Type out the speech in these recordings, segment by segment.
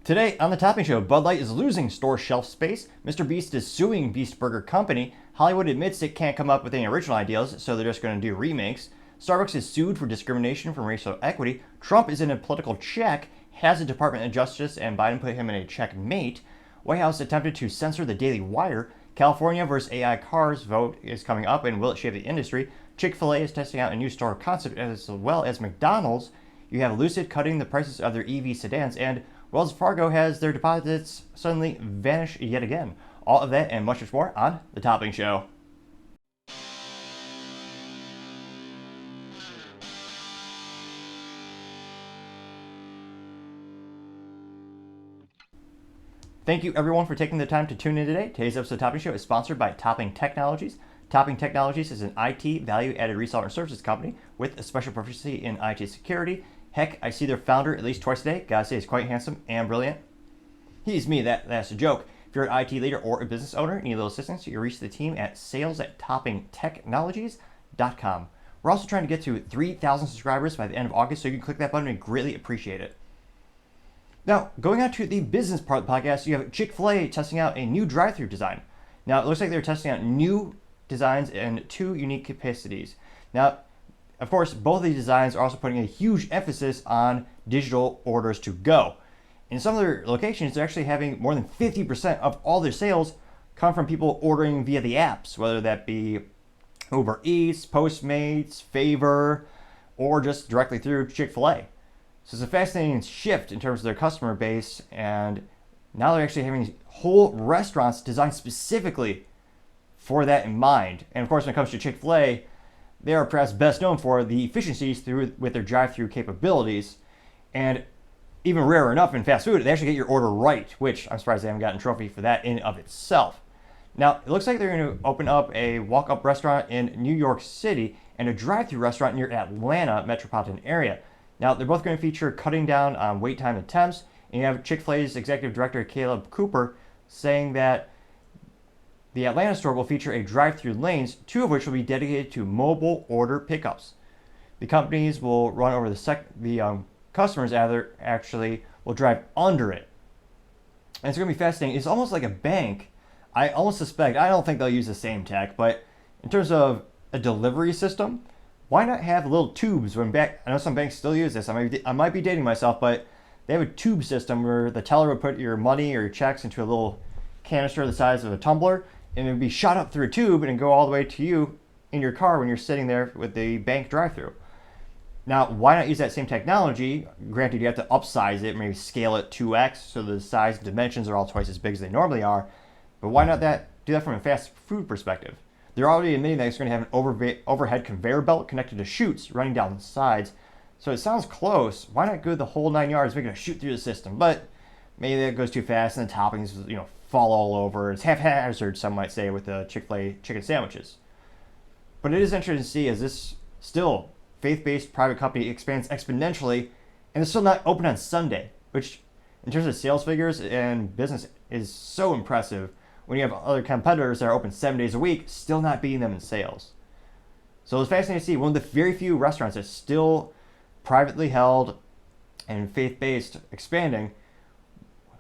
Today on the Topping Show, Bud Light is losing store shelf space, Mr. Beast is suing Beast Burger Company, Hollywood admits it can't come up with any original ideas, so they're just going to do remakes, Starbucks is sued for discrimination from racial equity, Trump is in a political check, has a Department of Justice, and Biden put him in a checkmate, Whitehouse attempted to censor the DailyWire, California versus AI cars vote is coming up and will it shape the industry, Chick-Fil-A is testing out a new store concept as well as McDonald's, you have Lucid cutting the prices of their EV sedans, and Wells Fargo has their deposits suddenly vanish yet again. All of that and much more on The Topping Show. Thank you everyone for taking the time to tune in today. Today's episode of The Topping Show is sponsored by Topping Technologies. Topping Technologies is an IT value-added reseller and services company with a special proficiency in IT security. Heck, I see their founder at least twice a day. Gotta say, he's quite handsome and brilliant. He's me, that's a joke. If you're an IT leader or a business owner and need a little assistance, you can reach the team at sales@toppingtechnologies.com. We're also trying to get to 3,000 subscribers by the end of August, so you can click that button and greatly appreciate it. Now, going on to the business part of the podcast, you have Chick-Fil-A testing out a new drive-thru design. Now, it looks like they're testing out new designs in two unique capacities. Now, of course, both of these designs are also putting a huge emphasis on digital orders to go. In some of their locations, they're actually having more than 50% of all their sales come from people ordering via the apps, whether that be Uber Eats, Postmates, Favor, or just directly through Chick-fil-A. So it's a fascinating shift in terms of their customer base, and now they're actually having whole restaurants designed specifically for that in mind. And of course, when it comes to Chick-fil-A, they are perhaps best known for the efficiencies with their drive-through capabilities. And even rarer enough in fast food, they actually get your order right, which I'm surprised they haven't gotten a trophy for that in of itself. Now, it looks like they're going to open up a walk-up restaurant in New York City and a drive-through restaurant near Atlanta metropolitan area. Now, they're both going to feature cutting down on wait time attempts, and you have Chick-fil-A's executive director, Caleb Cooper, saying that the Atlanta store will feature a drive-through lanes, two of which will be dedicated to mobile order pickups. The companies will run over the customers actually will drive under it. And it's going to be fascinating. It's almost like a bank. I almost suspect, I don't think they'll use the same tech, but in terms of a delivery system, why not have little tubes when I know some banks still use this. I might be dating myself, but they have a tube system where the teller would put your money or your checks into a little canister the size of a tumbler, and it would be shot up through a tube and go all the way to you in your car when you're sitting there with the bank drive-thru. Now, why not use that same technology? Granted, you have to upsize it, maybe scale it 2x, so the size and dimensions are all twice as big as they normally are. But why not do that from a fast food perspective? They're already admitting that it's going to have an overhead conveyor belt connected to chutes running down the sides. So it sounds close. Why not go the whole 9 yards, making a shoot through the system? But maybe that goes too fast and the toppings, fall all over. It's haphazard, some might say, with the Chick-fil-A chicken sandwiches. But it is interesting to see as this still faith-based private company expands exponentially and it's still not open on Sunday, which in terms of sales figures and business is so impressive when you have other competitors that are open 7 days a week still not beating them in sales. So it's fascinating to see one of the very few restaurants that's still privately held and faith-based expanding.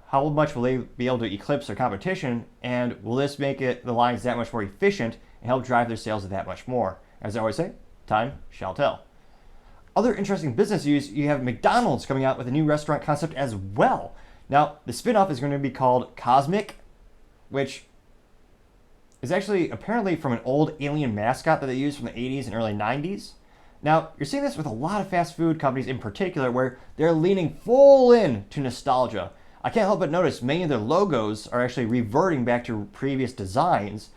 How much will they be able to eclipse their competition, and will this make the lines that much more efficient and help drive their sales that much more? As I always say, time shall tell. Other interesting business news, you have McDonald's coming out with a new restaurant concept as well. Now, the spin-off is going to be called CocMcs, which is actually apparently from an old alien mascot that they used from the 80s and early 90s. Now, you're seeing this with a lot of fast food companies in particular where they're leaning full in to nostalgia. I can't help but notice many of their logos are actually reverting back to previous designs.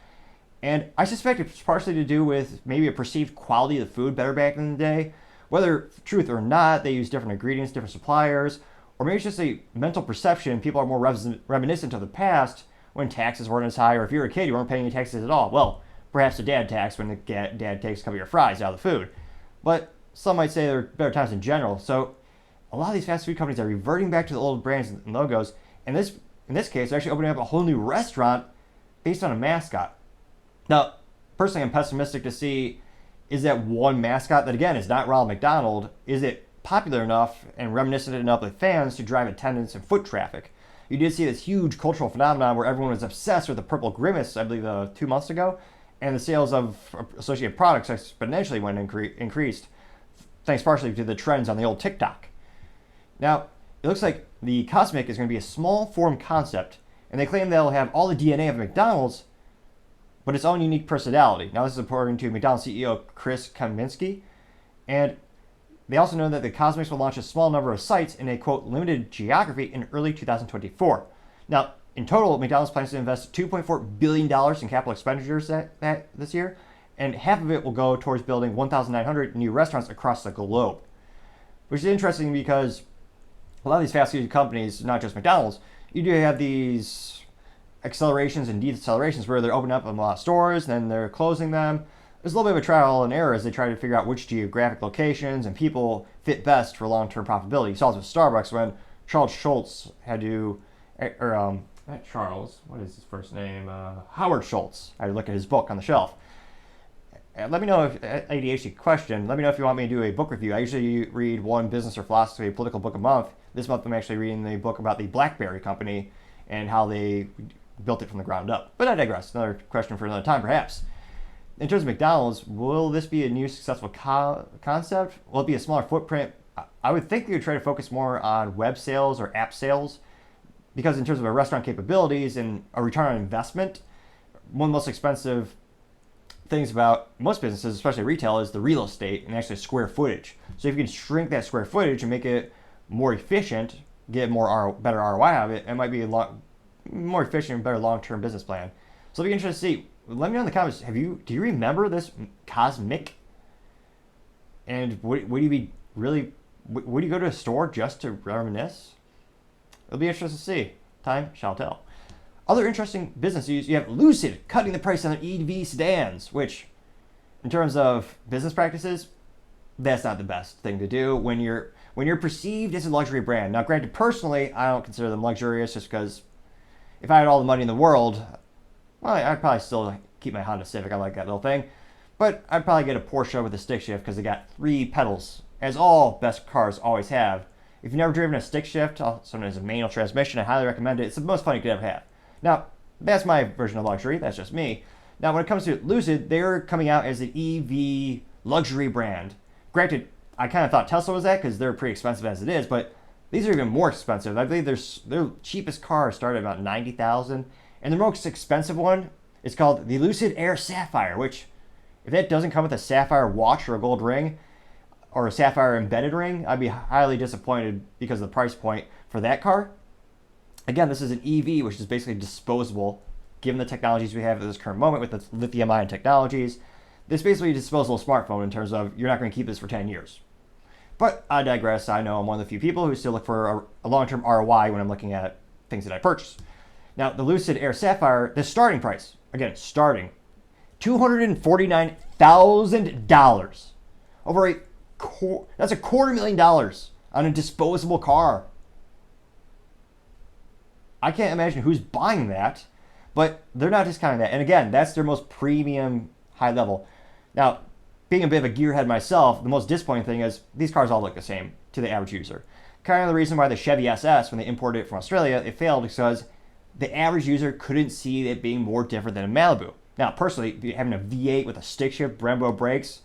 And I suspect it's partially to do with maybe a perceived quality of the food better back in the day. Whether truth or not, they use different ingredients, different suppliers, or maybe it's just a mental perception. People are more reminiscent of the past when taxes weren't as high, or if you were a kid, you weren't paying any taxes at all. Well, perhaps a dad tax when the dad takes a couple of your fries out of the food. But some might say there are better times in general. So a lot of these fast food companies are reverting back to the old brands and logos. And in this case, they're actually opening up a whole new restaurant based on a mascot. Now, personally, I'm pessimistic to see is that one mascot that, again, is not Ronald McDonald, is it popular enough and reminiscent enough with fans to drive attendance and foot traffic? you did see this huge cultural phenomenon where everyone was obsessed with the purple grimace, I believe 2 months ago, and the sales of associated products exponentially went increased, thanks partially to the trends on the old TikTok. Now, it looks like the CocMcs is going to be a small form concept, and they claim they'll have all the DNA of McDonald's, but its own unique personality. Now, this is according to McDonald's CEO Chris Kaminsky, and they also know that the CocMcs will launch a small number of sites in a, quote, limited geography in early 2024. Now, in total, McDonald's plans to invest $2.4 billion in capital expenditures this year, and half of it will go towards building 1,900 new restaurants across the globe. Which is interesting because a lot of these fast food companies, not just McDonald's, you do have these accelerations and decelerations where they're opening up a lot of stores, then they're closing them. There's a little bit of a trial and error as they try to figure out which geographic locations and people fit best for long-term profitability. You saw this with Starbucks when Charles Schultz had to, not Charles, what is his first name? Howard Schultz. I had to look at his book on the shelf. Let me know if, ADHD question, let me know if you want me to do a book review. I usually read one business or philosophy, political book a month. This month I'm actually reading the book about the BlackBerry company and how they built it from the ground up. But I digress. Another question for another time, perhaps. In terms of McDonald's, will this be a new successful concept? Will it be a smaller footprint? I would think they would try to focus more on web sales or app sales, because in terms of a restaurant capabilities and a return on investment, one of the most expensive things about most businesses, especially retail, is the real estate and actually square footage. So if you can shrink that square footage and make it more efficient, get better ROI out of it, it might be a more efficient and better long-term business plan. So it'll be interesting to see. Let me know in the comments, do you remember this CocMcs? And would you go to a store just to reminisce? It'll be interesting to see. Time shall tell. Other interesting business news, you have Lucid cutting the price on their EV sedans, which, in terms of business practices, that's not the best thing to do when you're perceived as a luxury brand. Now, granted, personally, I don't consider them luxurious just because if I had all the money in the world, well, I'd probably still keep my Honda Civic. I like that little thing. But I'd probably get a Porsche with a stick shift because they got 3 pedals, as all best cars always have. If you've never driven a stick shift, also known as a manual transmission, I highly recommend it. It's the most fun you could ever have. Now, that's my version of luxury. That's just me. Now, when it comes to Lucid, they're coming out as an EV luxury brand. Granted, I kind of thought Tesla was that because they're pretty expensive as it is, but these are even more expensive. I believe their cheapest car started at about $90,000, and the most expensive one is called the Lucid Air Sapphire, which, if that doesn't come with a sapphire watch or a gold ring, or a sapphire embedded ring, I'd be highly disappointed because of the price point for that car. Again, this is an EV, which is basically disposable, given the technologies we have at this current moment with the lithium-ion technologies. This is basically a disposable smartphone in terms of you're not going to keep this for 10 years. But I digress. I know I'm one of the few people who still look for a long-term ROI when I'm looking at things that I purchase. Now, the Lucid Air Sapphire, the starting price, again, starting, $249,000. That's $250,000 on a disposable car. I can't imagine who's buying that, but they're not discounting that. And again, that's their most premium high level. Now, being a bit of a gearhead myself, the most disappointing thing is these cars all look the same to the average user. Kind of the reason why the Chevy SS, when they imported it from Australia, it failed because the average user couldn't see it being more different than a Malibu. Now, personally, having a V8 with a stick shift, Brembo brakes,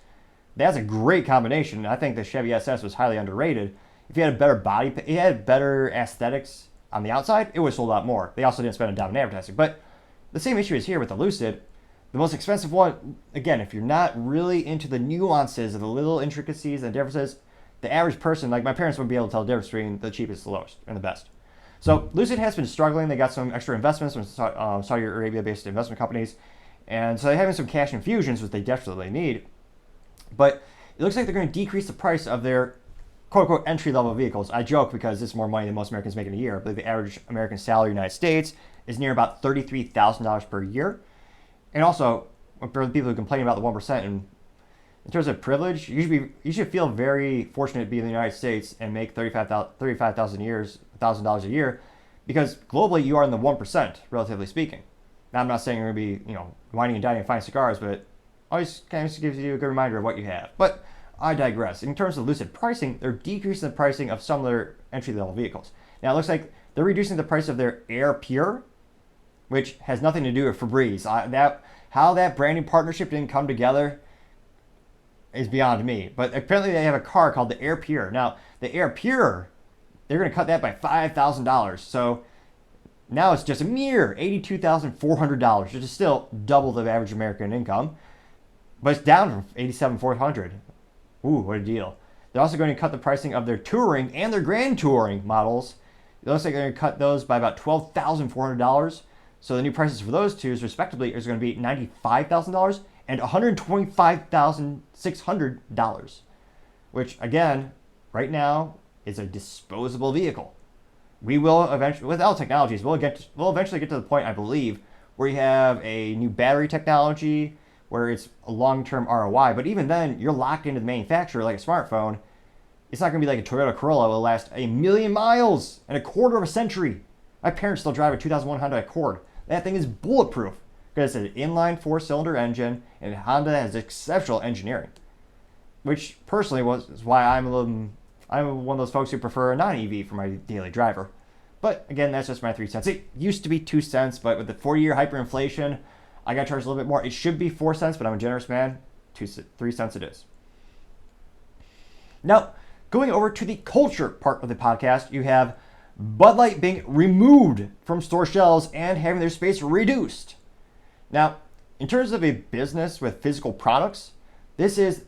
that's a great combination. I think the Chevy SS was highly underrated. If you had a better body, it had better aesthetics on the outside, it would have sold a lot more. They also didn't spend a dime in advertising. But the same issue is here with the Lucid. The most expensive one, again, if you're not really into the nuances of the little intricacies and differences, the average person, like my parents, wouldn't be able to tell the difference between the cheapest, the lowest, and the best. So Lucid has been struggling. They got some extra investments from Saudi Arabia-based investment companies. And so they're having some cash infusions, which they desperately need. But it looks like they're going to decrease the price of their quote-unquote entry-level vehicles. I joke because this is more money than most Americans make in a year. I believe the average American salary in the United States is near about $33,000 per year. And also, for the people who complain about the 1%, and in terms of privilege, you should feel very fortunate to be in the United States and make $35,000 a year, because globally you are in the 1%, relatively speaking. Now, I'm not saying you're going to be, whining and dining and finding cigars, but always kind of gives you a good reminder of what you have. But I digress. In terms of Lucid pricing, they're decreasing the pricing of some of their entry-level vehicles. Now, it looks like they're reducing the price of their Air Pure, which has nothing to do with Febreze. How that branding partnership didn't come together is beyond me. But apparently they have a car called the Air Pure. Now, the Air Pure, they're going to cut that by $5,000. So now it's just a mere $82,400, which is still double the average American income. But it's down from $87,400. Ooh, what a deal. They're also going to cut the pricing of their touring and their grand touring models. It looks like they're going to cut those by about $12,400. So the new prices for those two, respectively, is going to be $95,000 and $125,600, which, again, right now is a disposable vehicle. We will eventually, with all technologies, we'll eventually get to the point, I believe, where you have a new battery technology, where it's a long-term ROI. But even then, you're locked into the manufacturer like a smartphone. It's not going to be like a Toyota Corolla. It will last 1,000,000 miles and a quarter of a century. My parents still drive a 2001 Honda Accord. That thing is bulletproof because it's an inline 4-cylinder engine, and Honda has exceptional engineering, which personally is why I'm one of those folks who prefer a non-EV for my daily driver. But again, that's just my 3 cents. It used to be 2 cents, but with the 40-year hyperinflation, I got charged a little bit more. It should be 4 cents, but I'm a generous man. 3 cents it is. Now, going over to the culture part of the podcast, you have Bud Light being removed from store shelves and having their space reduced. Now, in terms of a business with physical products, this is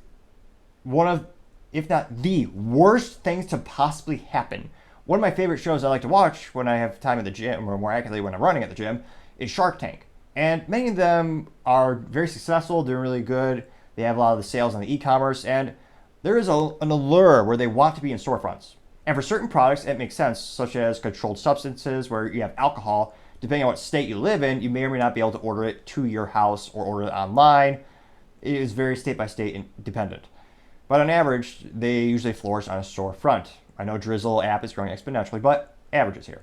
one of, if not the worst things to possibly happen. One of my favorite shows I like to watch when I have time at the gym, or more accurately when I'm running at the gym, is Shark Tank. And many of them are very successful, doing really good. They have a lot of the sales on the e-commerce, and there is an allure where they want to be in storefronts. And for certain products, it makes sense, such as controlled substances, where you have alcohol. Depending on what state you live in, you may or may not be able to order it to your house or order it online. It is very state by state dependent. But on average, they usually flourish on a storefront. I know Drizzle app is growing exponentially, but averages here.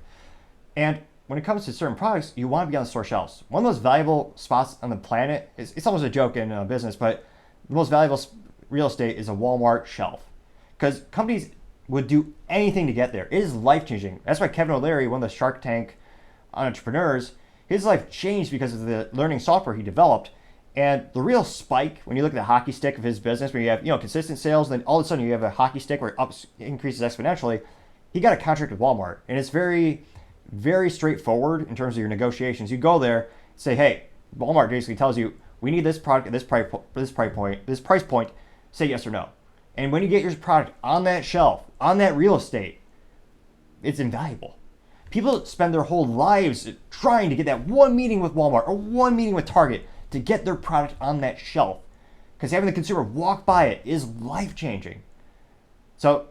And when it comes to certain products, you want to be on the store shelves. One of the most valuable spots on the planet, it's almost a joke in business, but the most valuable real estate is a Walmart shelf. Because companies would do anything to get there. It is life-changing. That's why Kevin O'Leary, one of the Shark Tank entrepreneurs, his life changed because of the learning software he developed. And the real spike, when you look at the hockey stick of his business, where you have consistent sales, and then all of a sudden you have a hockey stick where it increases exponentially, he got a contract with Walmart. And it's very, very straightforward in terms of your negotiations. You go there, say, hey, Walmart basically tells you, we need this product at this price point, say yes or no. And when you get your product on that shelf, on that real estate, it's invaluable. People spend their whole lives trying to get that one meeting with Walmart or one meeting with Target to get their product on that shelf. Because having the consumer walk by it is life-changing. So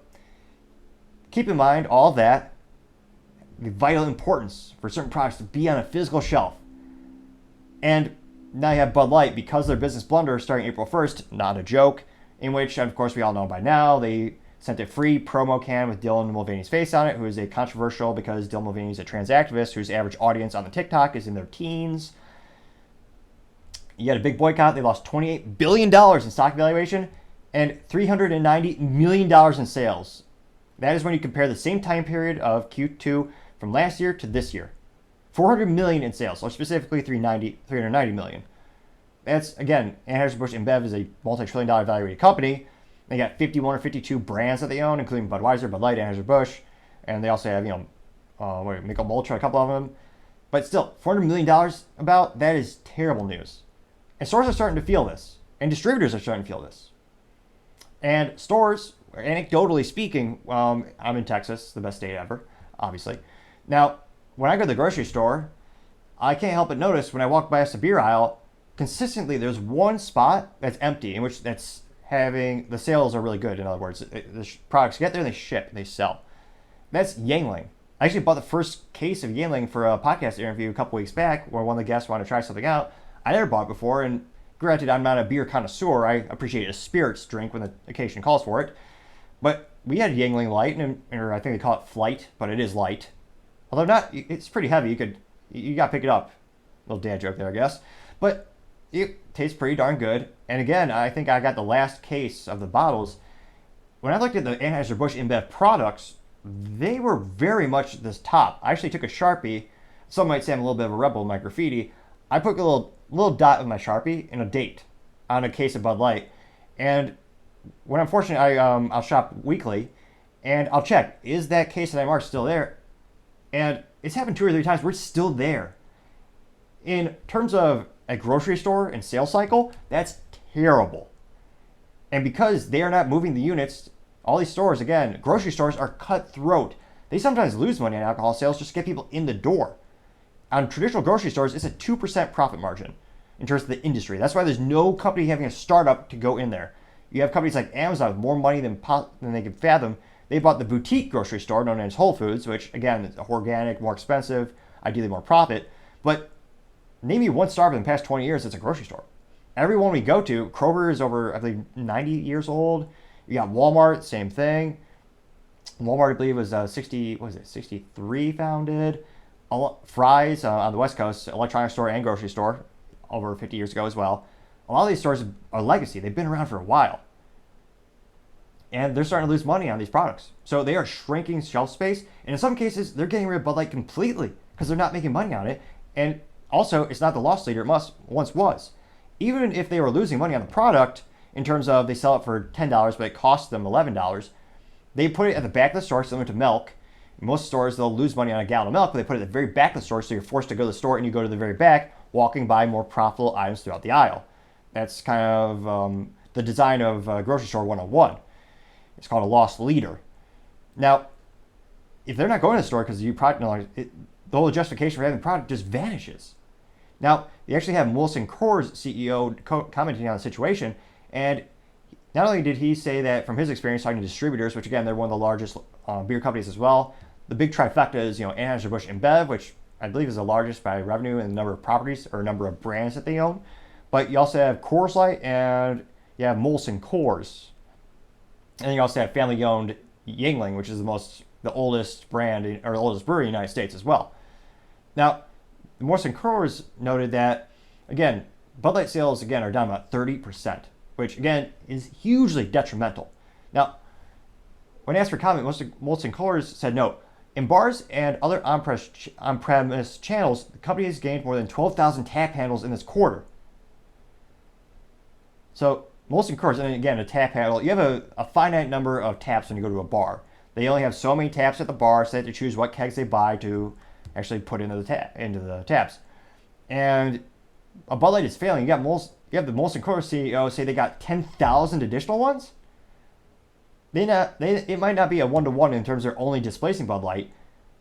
keep in mind all that, the vital importance for certain products to be on a physical shelf. And now you have Bud Light, because of their business blunder starting April 1st, not a joke, in which, of course, we all know by now, they sent a free promo can with Dylan Mulvaney's face on it, who is a controversial because Dylan Mulvaney is a trans activist whose average audience on the TikTok is in their teens. You had a big boycott. They lost $28 billion in stock valuation and $390 million in sales. That is when you compare the same time period of Q2 from last year to this year. $400 million in sales, or specifically $390 million. That's, again, Anheuser-Busch InBev is a multi-trillion-dollar valuated company. They got 51 or 52 brands that they own, including Budweiser, Bud Light, Anheuser-Busch, and they also have, Michelob Ultra, a couple of them. But still, $400 million that is terrible news. And stores are starting to feel this, and distributors are starting to feel this. And stores, anecdotally speaking, I'm in Texas, the best state ever, obviously. Now, when I go to the grocery store, I can't help but notice when I walk by a beer aisle, consistently there's one spot that's empty, in which that's having, the sales are really good. In other words, the products get there, they ship, they sell. That's Yangling. I actually bought the first case of Yangling for a podcast interview a couple weeks back, where one of the guests wanted to try something out. I never bought it before, and granted, I'm not a beer connoisseur. I appreciate a spirits drink when the occasion calls for it. But we had Yangling Light, or I think they call it Flight, but it is light. Although it's pretty heavy. You got to pick it up. Little dad joke there, I guess. But it tastes pretty darn good. And again, I think I got the last case of the bottles. When I looked at the Anheuser-Busch InBev products, they were very much this top. I actually took a Sharpie. Some might say I'm a little bit of a rebel in my graffiti. I put a little dot with my Sharpie and a date on a case of Bud Light. And when I'm fortunate, I'll shop weekly, and I'll check, is that case that I marked still there? And it's happened 2 or 3 times. We're still there. In terms of a grocery store and sales cycle, that's terrible. And because they are not moving the units, all these stores, again, grocery stores are cutthroat. They sometimes lose money on alcohol sales just to get people in the door. On traditional grocery stores, it's a 2% profit margin in terms of the industry. That's why there's no company having a startup to go in there. You have companies like Amazon with more money than they can fathom. They bought the boutique grocery store known as Whole Foods, which, again, is organic, more expensive, ideally more profit. But name me one startup in the past 20 years that's a grocery store. Every one we go to, Kroger is over, I believe, 90 years old. You got Walmart, same thing. Walmart, I believe, was 63 founded. Fry's on the West Coast, electronics store and grocery store, over 50 years ago as well. A lot of these stores are legacy. They've been around for a while. And they're starting to lose money on these products. So they are shrinking shelf space. And in some cases, they're getting rid of Bud Light completely because they're not making money on it. And also, it's not the loss leader it once was. Even if they were losing money on the product, in terms of they sell it for $10, but it costs them $11, they put it at the back of the store, similar to milk. In most stores, they'll lose money on a gallon of milk, but they put it at the very back of the store, so you're forced to go to the store and you go to the very back, walking by more profitable items throughout the aisle. That's kind of the design of Grocery Store 101. It's called a loss leader. Now, if they're not going to the store because you product, the whole justification for having the product just vanishes. Now, you actually have Molson Coors CEO commenting on the situation, and not only did he say that from his experience talking to distributors, which again, they're one of the largest beer companies as well, the big trifecta is, Anheuser-Busch InBev, which I believe is the largest by revenue and the number of properties or number of brands that they own. But you also have Coors Light and you have Molson Coors. And you also have family-owned Yuengling, which is the oldest brand or the oldest brewery in the United States as well. Now, the Molson Coors noted that, again, Bud Light sales, again, are down about 30%, which, again, is hugely detrimental. Now, when asked for comment, Molson Coors said, no, in bars and other on-premise channels, the company has gained more than 12,000 tap handles in this quarter. So, Molson Coors, and again, a tap handle, you have a finite number of taps when you go to a bar. They only have so many taps at the bar, so they have to choose what kegs they buy to actually put into the taps. And a Bud Light is failing. You have the Molson Coors CEO say they got 10,000 additional ones. It might not be a one-to-one in terms of they're only displacing Bud Light,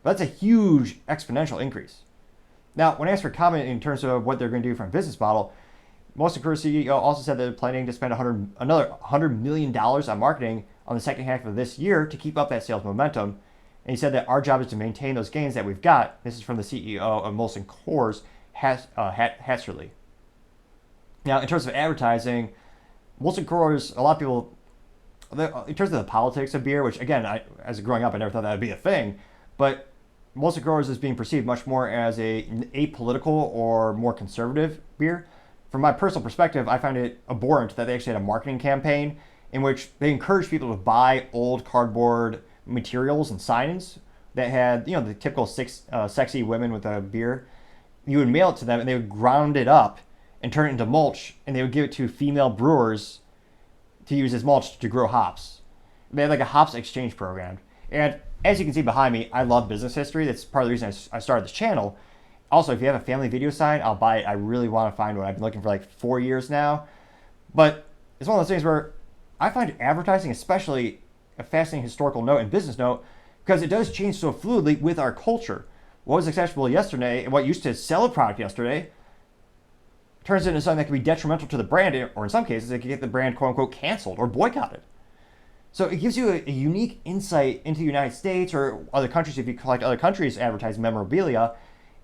but that's a huge exponential increase. Now, when asked for comment in terms of what they're going to do from a business model, Molson Coors CEO also said they're planning to spend another $100 million on marketing on the second half of this year to keep up that sales momentum. And he said that our job is to maintain those gains that we've got. This is from the CEO of Molson Coors, Hatcherley. Now, in terms of advertising, Molson Coors, a lot of people, in terms of the politics of beer, which again, as growing up, I never thought that would be a thing, but Molson Coors is being perceived much more as an apolitical or more conservative beer. From my personal perspective, I find it abhorrent that they actually had a marketing campaign in which they encouraged people to buy old cardboard materials and signs that had, the typical sexy women with a beer. You would mail it to them and they would ground it up and turn it into mulch, and they would give it to female brewers to use as mulch to grow hops. They had like a hops exchange program. And as you can see behind me, I love business history. That's part of the reason I started this channel. Also, if you have a family video sign, I'll buy it. I really want to find one. I've been looking for like 4 years now. But it's one of those things where I find advertising especially a fascinating historical note and business note because it does change so fluidly with our culture. What was accessible yesterday and what used to sell a product yesterday turns into something that can be detrimental to the brand, or in some cases, it can get the brand quote-unquote canceled or boycotted. So it gives you a unique insight into the United States or other countries, if you collect other countries' advertising memorabilia,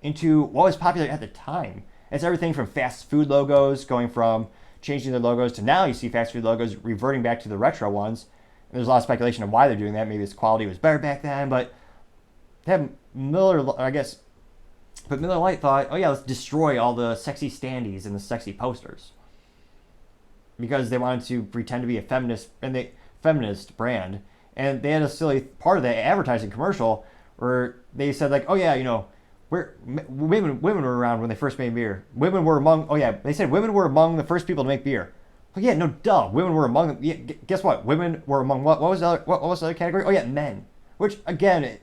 into what was popular at the time. It's everything from fast food logos, going from changing their logos to now you see fast food logos reverting back to the retro ones. And there's a lot of speculation on why they're doing that. Maybe its quality was better back then, but Miller Lite thought, oh yeah, let's destroy all the sexy standees and the sexy posters. Because they wanted to pretend to be a feminist brand. And they had a silly part of the advertising commercial where they said like, oh yeah, women were around when they first made beer. They said women were among the first people to make beer. Well, yeah, no, duh. Women were among them. Yeah, guess what? Women were among what? What was the other category? Oh yeah, men. Which again,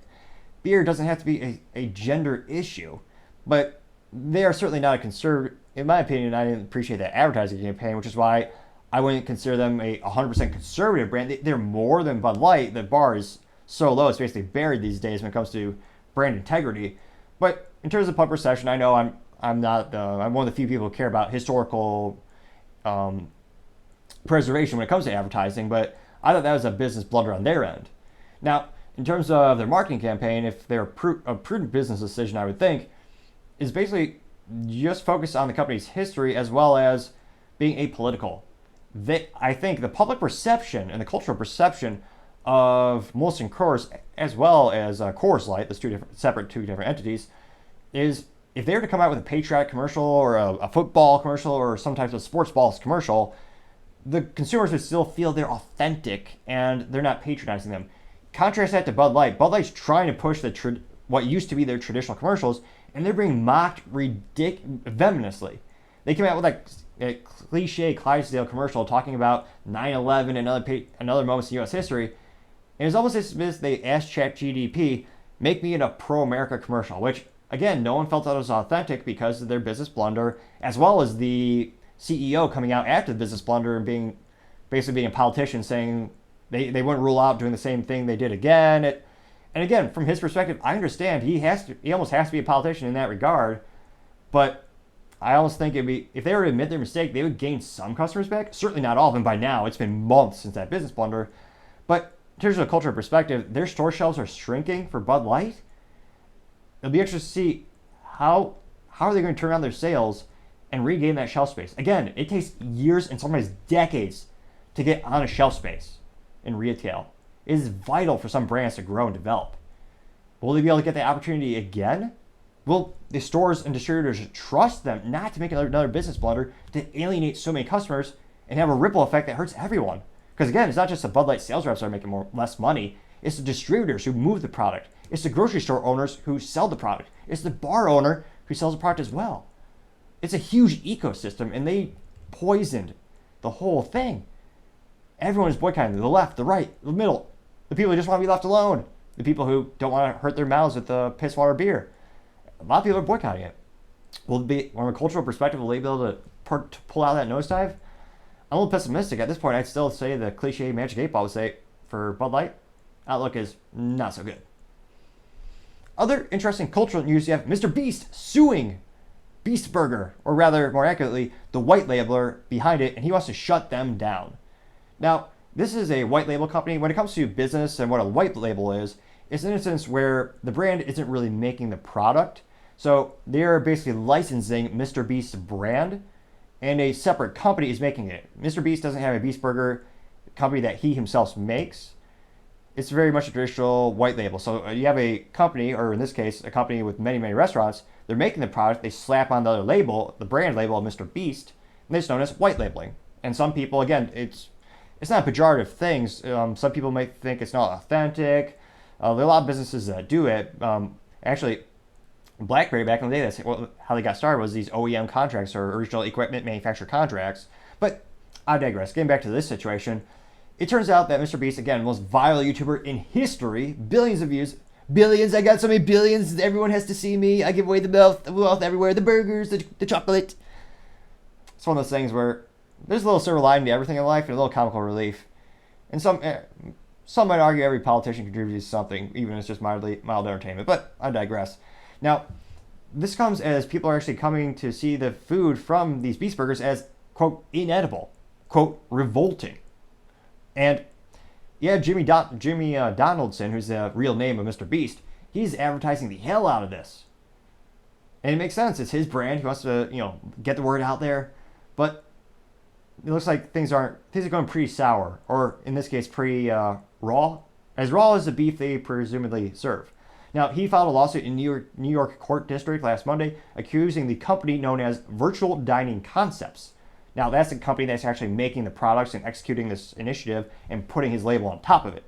beer doesn't have to be a gender issue, but they are certainly not a conservative. In my opinion, I didn't appreciate that advertising campaign, which is why I wouldn't consider them a 100% conservative brand. They're more than Bud Light. The bar is so low; it's basically buried these days when it comes to brand integrity. But in terms of public perception, I know I'm one of the few people who care about historical preservation when it comes to advertising. But I thought that was a business blunder on their end. Now, in terms of their marketing campaign, if they're a prudent business decision, I would think, is basically just focus on the company's history as well as being apolitical. I think the public perception and the cultural perception of Molson Coors as well as Coors Light, those two different entities, is if they were to come out with a patriotic commercial or a football commercial or some type of sports balls commercial, the consumers would still feel they're authentic and they're not patronizing them. Contrast that to Bud Light. Bud Light's trying to push what used to be their traditional commercials, and they're being mocked venomously. They came out with a cliche Clydesdale commercial talking about 9/11 and other moments in U.S. history. And it was almost as if they asked ChatGPT, make me in a pro-America commercial, which, again, no one felt that was authentic because of their business blunder, as well as the CEO coming out after the business blunder and basically being a politician saying they wouldn't rule out doing the same thing they did again. And again, from his perspective, I understand he almost has to be a politician in that regard, but I almost think if they were to admit their mistake, they would gain some customers back. Certainly not all of them by now. It's been months since that business blunder. But in terms of a cultural perspective, their store shelves are shrinking for Bud Light. It'll be interesting to see how are they going to turn around their sales and regain that shelf space. Again, it takes years and sometimes decades to get on a shelf space in retail. It is vital for some brands to grow and develop. Will they be able to get the opportunity again? Will the stores and distributors trust them not to make another business blunder to alienate so many customers and have a ripple effect that hurts everyone? Because again, it's not just the Bud Light sales reps that are making less money. It's the distributors who move the product. It's the grocery store owners who sell the product. It's the bar owner who sells the product as well. It's a huge ecosystem, and they poisoned the whole thing. Everyone is boycotting the left, the right, the middle, the people who just want to be left alone, the people who don't want to hurt their mouths with the piss water beer. A lot of people are boycotting it. From a cultural perspective, will they be able to pull out that nosedive? I'm a little pessimistic. At this point, I'd still say the cliche Magic 8 Ball would say for Bud Light, outlook is not so good. Other interesting cultural news, you have Mr. Beast suing Beast Burger, or rather, more accurately, the white labeler behind it, and he wants to shut them down. Now, this is a white label company. When it comes to business and what a white label is, it's an instance where the brand isn't really making the product. So they're basically licensing Mr. Beast's brand, and a separate company is making it. Mr. Beast doesn't have a Beast Burger company that he himself makes. It's very much a traditional white label. So you have a company, or in this case, a company with many, many restaurants. They're making the product. They slap on the other label, the brand label of Mr. Beast, and it's known as white labeling. And some people, again, it's not a pejorative thing. Some people might think it's not authentic. There are a lot of businesses that do it. Actually, BlackBerry back in the day, that's how they got started, was these OEM contracts or original equipment manufacturer contracts. But I digress. Getting back to this situation, it turns out that Mr. Beast, again, most viral YouTuber in history, billions of views. Billions, I got so many billions, everyone has to see me. I give away the wealth everywhere, the burgers, the chocolate. It's one of those things where there's a little silver lining to everything in life and a little comical relief. And some might argue every politician contributes something, even if it's just mild entertainment, but I digress. Now, this comes as people are actually coming to see the food from these Beast Burgers as, quote, inedible, quote, revolting. And yeah, Jimmy Donaldson, who's the real name of Mr. Beast, he's advertising the hell out of this. And it makes sense. It's his brand. He wants to, get the word out there. But it looks like things are going pretty sour, or in this case, pretty raw as the beef they presumably serve. Now, he filed a lawsuit in New York Court District last Monday, accusing the company known as Virtual Dining Concepts. Now, that's the company that's actually making the products and executing this initiative and putting his label on top of it.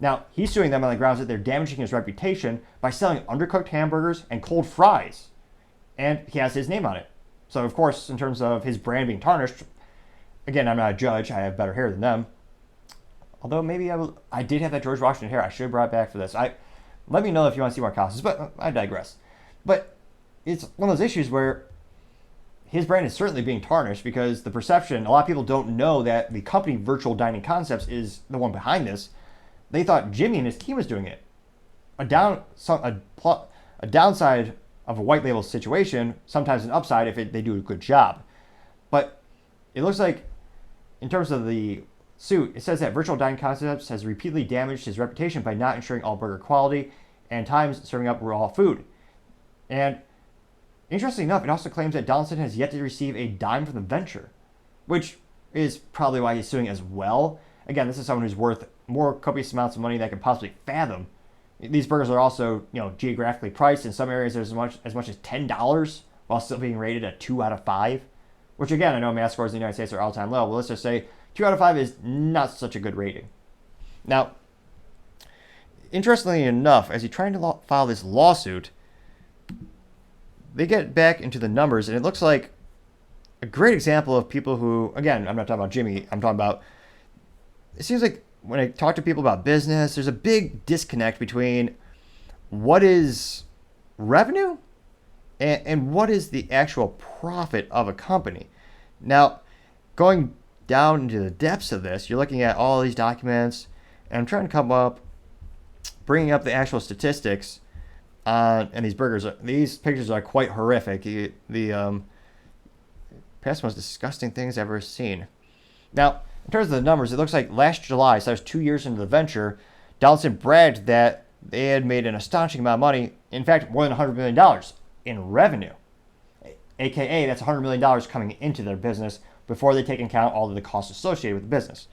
Now, he's suing them on the grounds that they're damaging his reputation by selling undercooked hamburgers and cold fries. And he has his name on it. So, of course, in terms of his brand being tarnished, again, I'm not a judge. I have better hair than them. Although maybe I did have that George Washington hair. I should have brought it back for this. Let me know if you want to see more costumes, but I digress. But it's one of those issues where his brand is certainly being tarnished because the perception, a lot of people don't know that the company Virtual Dining Concepts is the one behind this. They thought Jimmy and his team was doing it. A downside of a white label situation, sometimes an upside if they do a good job. But it looks like, in terms of the suit, it says that Virtual Dining Concepts has repeatedly damaged his reputation by not ensuring all burger quality and times serving up raw food. And interestingly enough, it also claims that Donaldson has yet to receive a dime from the venture, which is probably why he's suing as well. Again, this is someone who's worth more copious amounts of money than I can possibly fathom. These burgers are also, geographically priced. In some areas, there's as much as $10 while still being rated a 2 out of 5, which again, I know mass scores in the United States are all-time low. Well, let's just say 2 out of 5 is not such a good rating. Now, interestingly enough, as he's trying to file this lawsuit, they get back into the numbers, and it looks like a great example of people who, again, I'm not talking about Jimmy, I'm talking about, it seems like when I talk to people about business, there's a big disconnect between what is revenue and what is the actual profit of a company. Now, going down into the depths of this, you're looking at all these documents, and I'm trying to bringing up the actual statistics and these burgers. These pictures are quite horrific. The past most disgusting things I've ever seen. Now, in terms of the numbers, it looks like last July, so that was 2 years into the venture, Donaldson bragged that they had made an astonishing amount of money, in fact, more than $100 million in revenue. AKA, that's $100 million coming into their business before they take into account all of the costs associated with the business.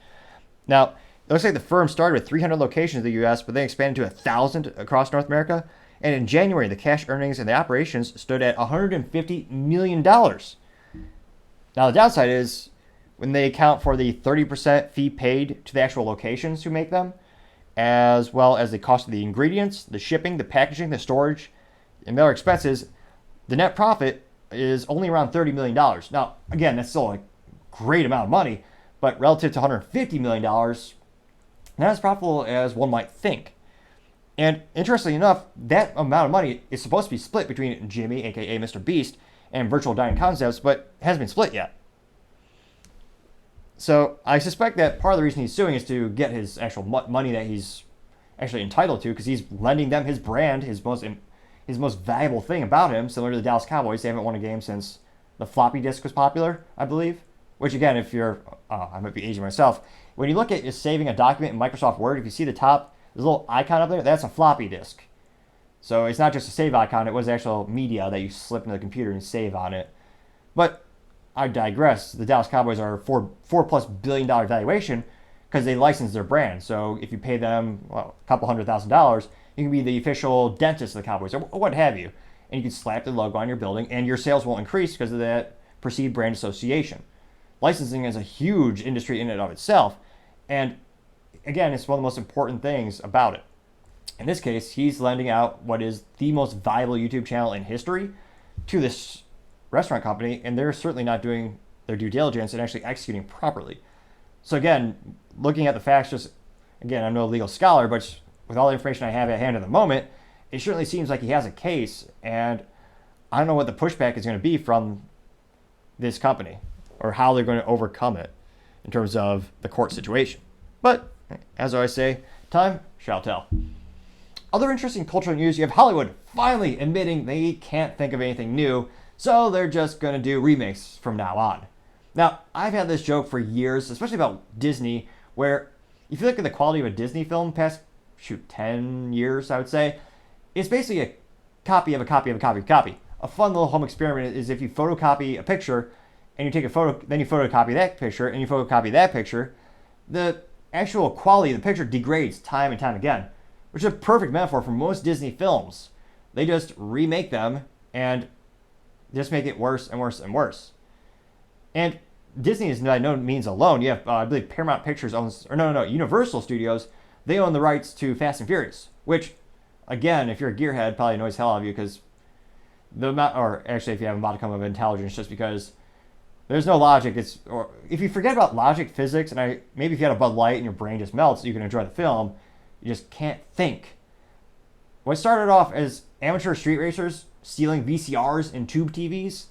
Now, it looks like the firm started with 300 locations in the U.S., but then expanded to 1,000 across North America. And in January, the cash earnings and the operations stood at $150 million. Now, the downside is when they account for the 30% fee paid to the actual locations who make them, as well as the cost of the ingredients, the shipping, the packaging, the storage, and other expenses, the net profit is only around $30 million. Now, again, that's still a great amount of money, but relative to $150 million, not as profitable as one might think. And interestingly enough, that amount of money is supposed to be split between Jimmy, aka Mr. Beast, and Virtual Dining Concepts, but hasn't been split yet. So I suspect that part of the reason he's suing is to get his actual money that he's actually entitled to, because he's lending them his brand, his most valuable thing about him, similar to the Dallas Cowboys. They haven't won a game since the floppy disk was popular, I believe. Which again, if you're, I might be aging myself, when you look at just saving a document in Microsoft Word, if you see the top, there's a little icon up there, that's a floppy disk. So it's not just a save icon, it was actual media that you slip into the computer and save on it. But I digress. The Dallas Cowboys are $4+ billion valuation because they license their brand. So if you pay them a couple $100,000, you can be the official dentist of the Cowboys or what have you. And you can slap the logo on your building and your sales won't increase because of that perceived brand association. Licensing is a huge industry in and of itself. And again, it's one of the most important things about it. In this case, he's lending out what is the most valuable YouTube channel in history to this restaurant company, and they're certainly not doing their due diligence and actually executing properly. So again, looking at the facts, again, I'm no legal scholar, but with all the information I have at hand at the moment, it certainly seems like he has a case, and I don't know what the pushback is going to be from this company or how they're going to overcome it in terms of the court situation. But as I always say, time shall tell. Other interesting cultural news, you have Hollywood finally admitting they can't think of anything new, so they're just going to do remakes from now on. Now, I've had this joke for years, especially about Disney, where if you look at the quality of a Disney film past, 10 years, I would say, it's basically a copy of a copy of a copy of a copy. A fun little home experiment is if you photocopy a picture, and you take a photo, then you photocopy that picture, and you photocopy that picture, the actual quality of the picture degrades time and time again, which is a perfect metaphor for most Disney films. They just remake them and just make it worse and worse and worse. And Disney is by no means alone. You have, I believe, Paramount Pictures owns, or no, Universal Studios. they own the rights to Fast and Furious, which, again, if you're a gearhead, probably annoys the hell out of you because or actually if you have a modicum of intelligence, just because there's no logic. Or if you forget about logic, physics, and maybe if you had a Bud Light and your brain just melts, you can enjoy the film. You just can't think. What started off as amateur street racers stealing VCRs and tube TVs,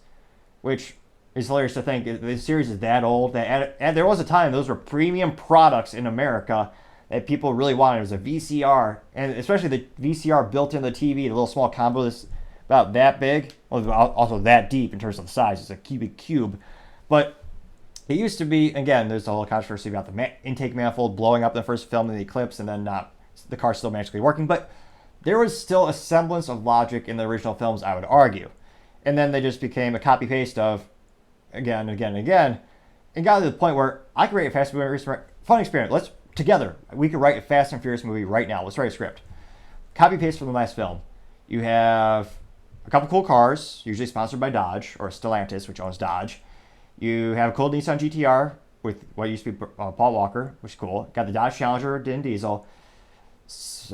which is hilarious to think the series is that old. That there was a time those were premium products in America that people really wanted. It was a VCR, and especially the VCR built in the TV, the little small combo that's about that big, also that deep in terms of the size. It's a cubic cube. But it used to be, again, there's a whole controversy about the intake manifold blowing up in the first film in the eclipse and then the car still magically working. But there was still a semblance of logic in the original films, I would argue. And then they just became a copy-paste of again and again and again, and got to the point where I could write a Fast and Furious fun experiment. We could write a Fast and Furious movie right now. Let's write a script. Copy-paste from the last film. You have a couple cool cars, usually sponsored by Dodge, or Stellantis, which owns Dodge. You have a cool Nissan GTR with what used to be Paul Walker, which is cool. Got the Dodge Challenger, Din Diesel.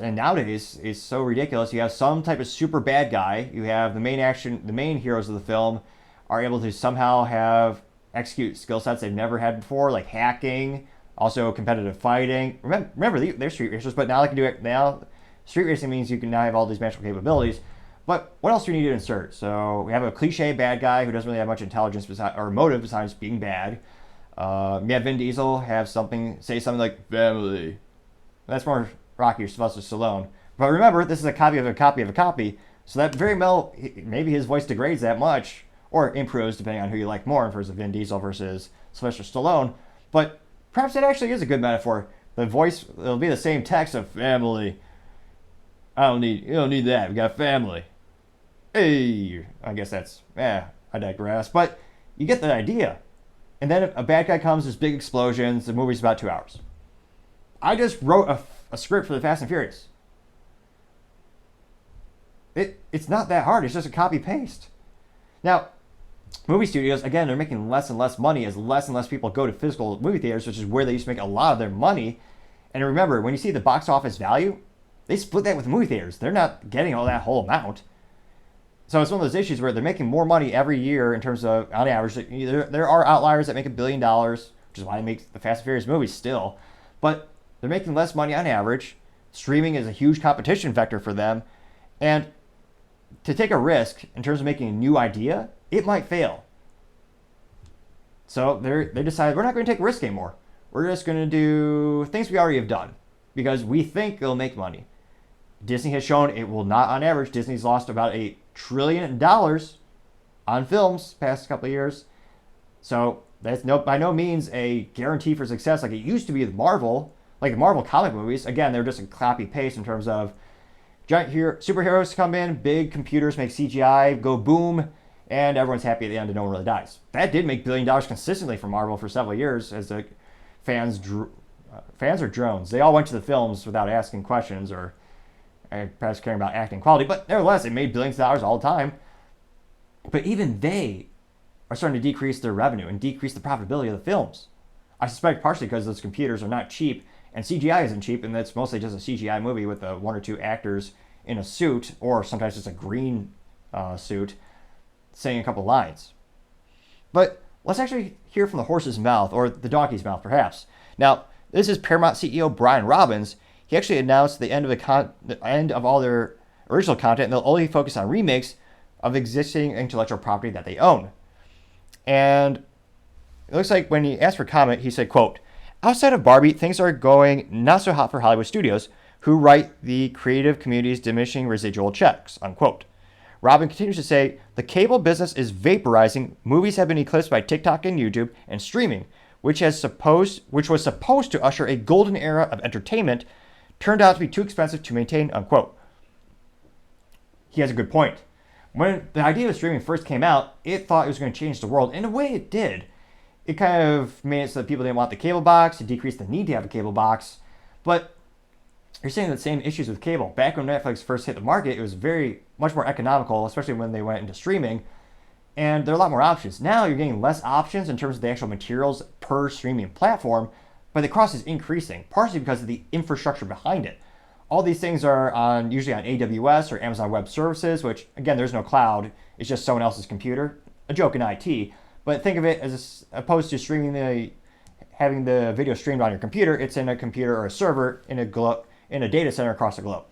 And nowadays, it's so ridiculous. You have some type of super bad guy. You have the main heroes of the film are able to somehow execute skill sets they've never had before, like hacking, also competitive fighting. Remember, they're street racers, but now they can do it. Now, street racing means you can now have all these magical capabilities. But what else do we need to insert? So we have a cliche bad guy who doesn't really have much intelligence or motive besides being bad. You have Vin Diesel say something like family. That's more Rocky or Sylvester Stallone. But remember, this is a copy of a copy of a copy. So that very well, maybe his voice degrades that much, or improves depending on who you like more in terms of Vin Diesel versus Sylvester Stallone. But perhaps that actually is a good metaphor. The voice, it'll be the same text of family. You don't need that. We got family. Hey, I guess I digress. But you get the idea. And then if a bad guy comes, there's big explosions. The movie's about 2 hours. I just wrote a script for the Fast and Furious. It's not that hard. It's just a copy-paste. Now, movie studios, again, they're making less and less money as less and less people go to physical movie theaters, which is where they used to make a lot of their money. And remember, when you see the box office value, they split that with the movie theaters. They're not getting all that whole amount. So it's one of those issues where they're making more money every year in terms of, on average, there are outliers that make $1 billion, which is why they make the Fast and Furious movies still. But they're making less money on average. Streaming is a huge competition vector for them. And to take a risk in terms of making a new idea, it might fail. So they decided, we're not going to take a risk anymore. We're just going to do things we already have done because we think it'll make money. Disney has shown it will not on average. Disney's lost about $1 trillion on films past couple of years. So that's by no means a guarantee for success like it used to be with Marvel. Like the Marvel comic movies, again, they're just a copy-paste in terms of giant superheroes come in, big computers make CGI, go boom, and everyone's happy at the end and no one really dies. That did make $1 billion consistently for Marvel for several years as the fans are drones. They all went to the films without asking questions or perhaps caring about acting quality, but nevertheless, it made billions of dollars all the time. But even they are starting to decrease their revenue and decrease the profitability of the films. I suspect partially because those computers are not cheap, and CGI isn't cheap, and that's mostly just a CGI movie with one or two actors in a suit, or sometimes just a green suit, saying a couple lines. But let's actually hear from the horse's mouth, or the donkey's mouth, perhaps. Now, this is Paramount CEO Brian Robbins. He actually announced the end of all their original content, and they'll only focus on remakes of existing intellectual property that they own. And it looks like when he asked for comment, he said, quote, "Outside of Barbie, things are going not so hot for Hollywood studios, who write the creative community's diminishing residual checks," unquote. Robin continues to say, "The cable business is vaporizing. Movies have been eclipsed by TikTok and YouTube and streaming, which was supposed to usher a golden era of entertainment, turned out to be too expensive to maintain," unquote. He has a good point. When the idea of streaming first came out, it thought it was going to change the world. In a way, it did. It kind of made it so that people didn't want the cable box, to decrease the need to have a cable box. But you're seeing the same issues with cable. Back when Netflix first hit the market, it was much more economical, especially when they went into streaming. And there are a lot more options. Now you're getting less options in terms of the actual materials per streaming platform, but the cost is increasing, partially because of the infrastructure behind it. All these things are usually on AWS or Amazon Web Services, which, again, there's no cloud. It's just someone else's computer. A joke in IT. But think of it as opposed to having the video streamed on your computer, it's in a computer or a server in a data center across the globe.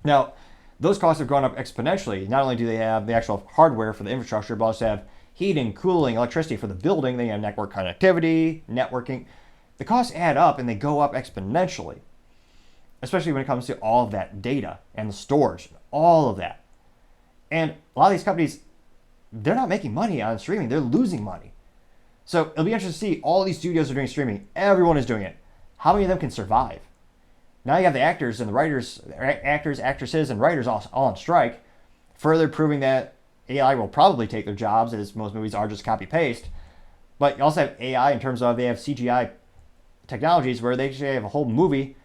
Now, those costs have gone up exponentially. Not only do they have the actual hardware for the infrastructure, but also have heating, cooling, electricity for the building. They have network connectivity, networking. The costs add up and they go up exponentially, especially when it comes to all of that data and the storage, all of that. And a lot of these companies, they're not making money on streaming. They're losing money. So it'll be interesting to see all these studios are doing streaming. Everyone is doing it. How many of them can survive? Now you have the actors and the writers, actresses, and writers all on strike, further proving that AI will probably take their jobs, as most movies are just copy-paste. But you also have AI in terms of they have CGI technologies where they actually have a whole movie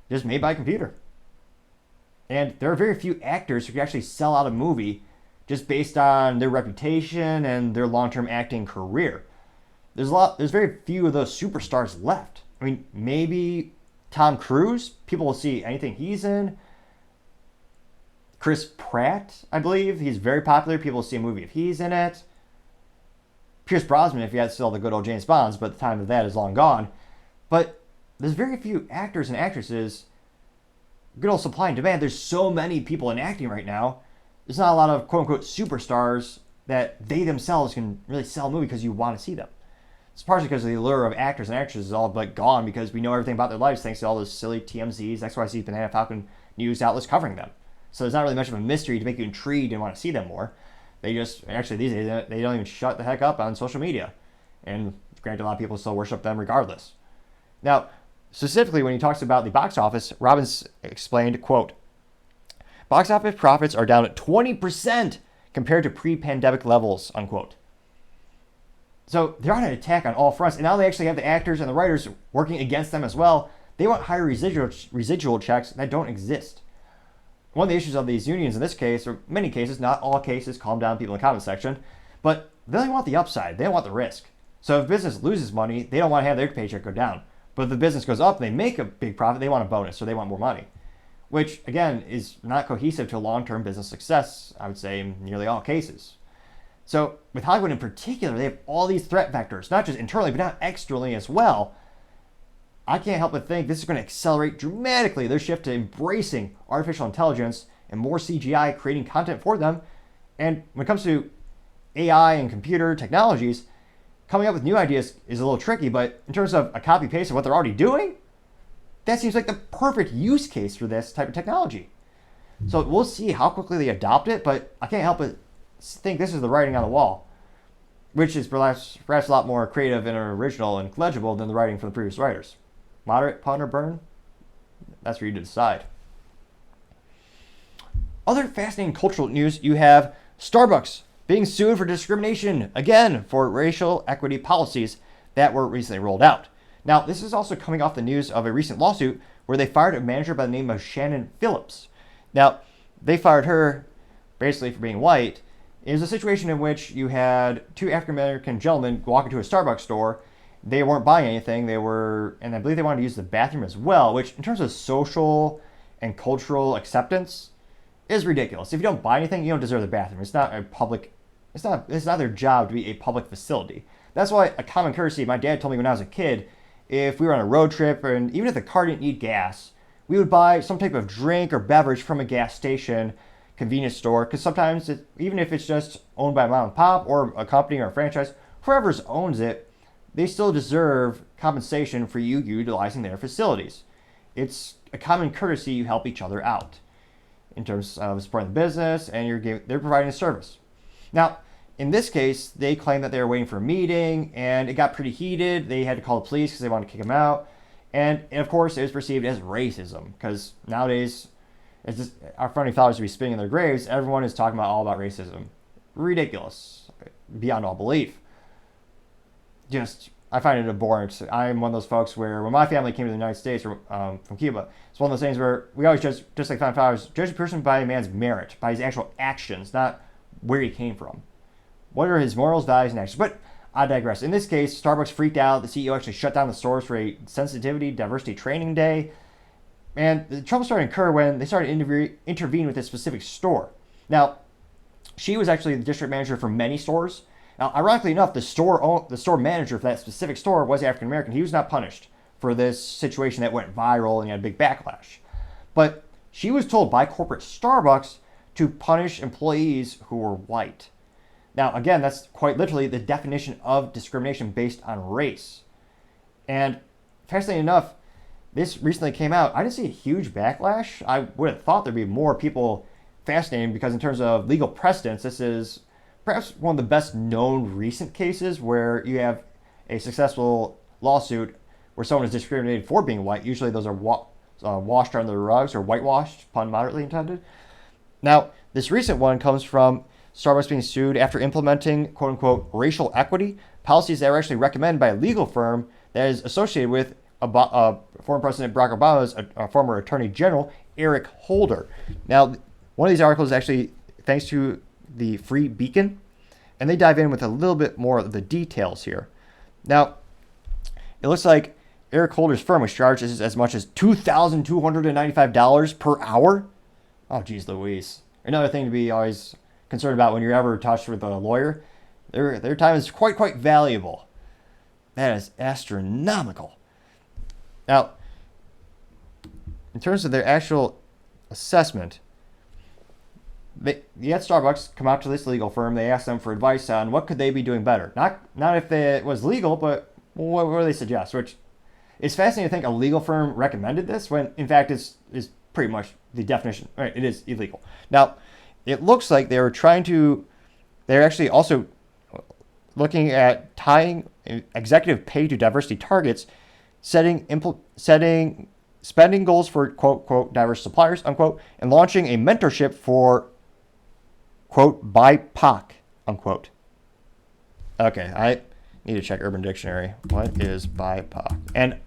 just made by a computer. And there are very few actors who can actually sell out a movie just based on their reputation and their long-term acting career. There's very few of those superstars left. I mean, maybe Tom Cruise, people will see anything he's in. Chris Pratt, I believe, he's very popular. People will see a movie if he's in it. Pierce Brosnan, if you had still the good old James Bonds, but the time of that is long gone. But there's very few actors and actresses. Good old supply and demand. There's so many people in acting right now. There's not a lot of quote-unquote superstars that they themselves can really sell a movie because you want to see them. It's partially because the allure of actors and actresses is all but gone because we know everything about their lives thanks to all those silly TMZs, XYZ, Banana Falcon news outlets covering them. So there's not really much of a mystery to make you intrigued and want to see them more. They just, actually these days, they don't even shut the heck up on social media. And granted, a lot of people still worship them regardless. Now, specifically when he talks about the box office, Robbins explained, quote, box office profits are down 20% compared to pre-pandemic levels, unquote. So they're on an attack on all fronts. And now they actually have the actors and the writers working against them as well. They want higher residual checks that don't exist. One of the issues of these unions in this case, or many cases, not all cases, calm down people in the comment section, but they only want the upside. They don't want the risk. So if business loses money, they don't want to have their paycheck go down. But if the business goes up and they make a big profit, they want a bonus, so they want more money. Which, again, is not cohesive to long-term business success, I would say, in nearly all cases. So with Hollywood in particular, they have all these threat vectors, not just internally, but now externally as well. I can't help but think this is going to accelerate dramatically their shift to embracing artificial intelligence and more CGI, creating content for them. And when it comes to AI and computer technologies, coming up with new ideas is a little tricky, but in terms of a copy-paste of what they're already doing, that seems like the perfect use case for this type of technology. So we'll see how quickly they adopt it, but I can't help but think this is the writing on the wall, which is perhaps a lot more creative and original and legible than the writing from the previous writers. Moderate, pun, or burn? That's for you to decide. Other fascinating cultural news, you have Starbucks being sued for discrimination, again, for racial equity policies that were recently rolled out. Now, this is also coming off the news of a recent lawsuit where they fired a manager by the name of Shannon Phillips. Now, they fired her basically for being white. It was a situation in which you had two African-American gentlemen walk into a Starbucks store. They weren't buying anything. And I believe they wanted to use the bathroom as well, which in terms of social and cultural acceptance is ridiculous. If you don't buy anything, you don't deserve the bathroom. It's not their job to be a public facility. That's why a common courtesy, my dad told me when I was a kid, if we were on a road trip and even if the car didn't need gas, we would buy some type of drink or beverage from a gas station, convenience store, because sometimes even if it's just owned by a mom and pop or a company or a franchise, whoever owns it, they still deserve compensation for you utilizing their facilities. It's a common courtesy. You help each other out in terms of supporting the business, and they're providing a service. Now, in this case, they claim that they were waiting for a meeting, and it got pretty heated. They had to call the police because they wanted to kick him out. And of course, it was perceived as racism, because nowadays, it's just, our founding fathers to be spinning in their graves, everyone is talking all about racism. Ridiculous. Beyond all belief. I find it abhorrent. I'm one of those folks where when my family came to the United States from Cuba, it's one of those things where we always just like founding fathers, judge a person by a man's merit, by his actual actions, not where he came from. What are his morals, values, and actions? But I digress. In this case, Starbucks freaked out. The CEO actually shut down the stores for a sensitivity diversity training day. And the trouble started to occur when they started intervening with this specific store. Now, she was actually the district manager for many stores. Now, ironically enough, the store manager for that specific store was African American. He was not punished for this situation that went viral and had a big backlash. But she was told by corporate Starbucks to punish employees who were white. Now, again, that's quite literally the definition of discrimination based on race. And fascinating enough, this recently came out. I didn't see a huge backlash. I would have thought there'd be more people fascinating because in terms of legal precedents, this is perhaps one of the best known recent cases where you have a successful lawsuit where someone is discriminated for being white. Usually those are washed under the rugs or whitewashed, pun moderately intended. Now, this recent one comes from Starbucks being sued after implementing quote-unquote racial equity policies that were actually recommended by a legal firm that is associated with former President Barack Obama's former Attorney General, Eric Holder. Now, one of these articles is actually thanks to the Free Beacon, and they dive in with a little bit more of the details here. Now, it looks like Eric Holder's firm was charged as much as $2,295 per hour. Oh, geez Louise. Another thing to be always concerned about when you're ever touched with a lawyer, their time is quite valuable. That is astronomical. Now, in terms of their actual assessment, they had Starbucks come out to this legal firm. They asked them for advice on what could they be doing better. Not if it was legal, but what do they suggest? Which is fascinating to think a legal firm recommended this when, in fact, is pretty much the definition. Right, it is illegal. Now, it looks like they're actually also looking at tying executive pay to diversity targets, setting spending goals for quote diverse suppliers unquote, and launching a mentorship for quote BIPOC unquote. Okay, I need to check Urban Dictionary. What is BIPOC? And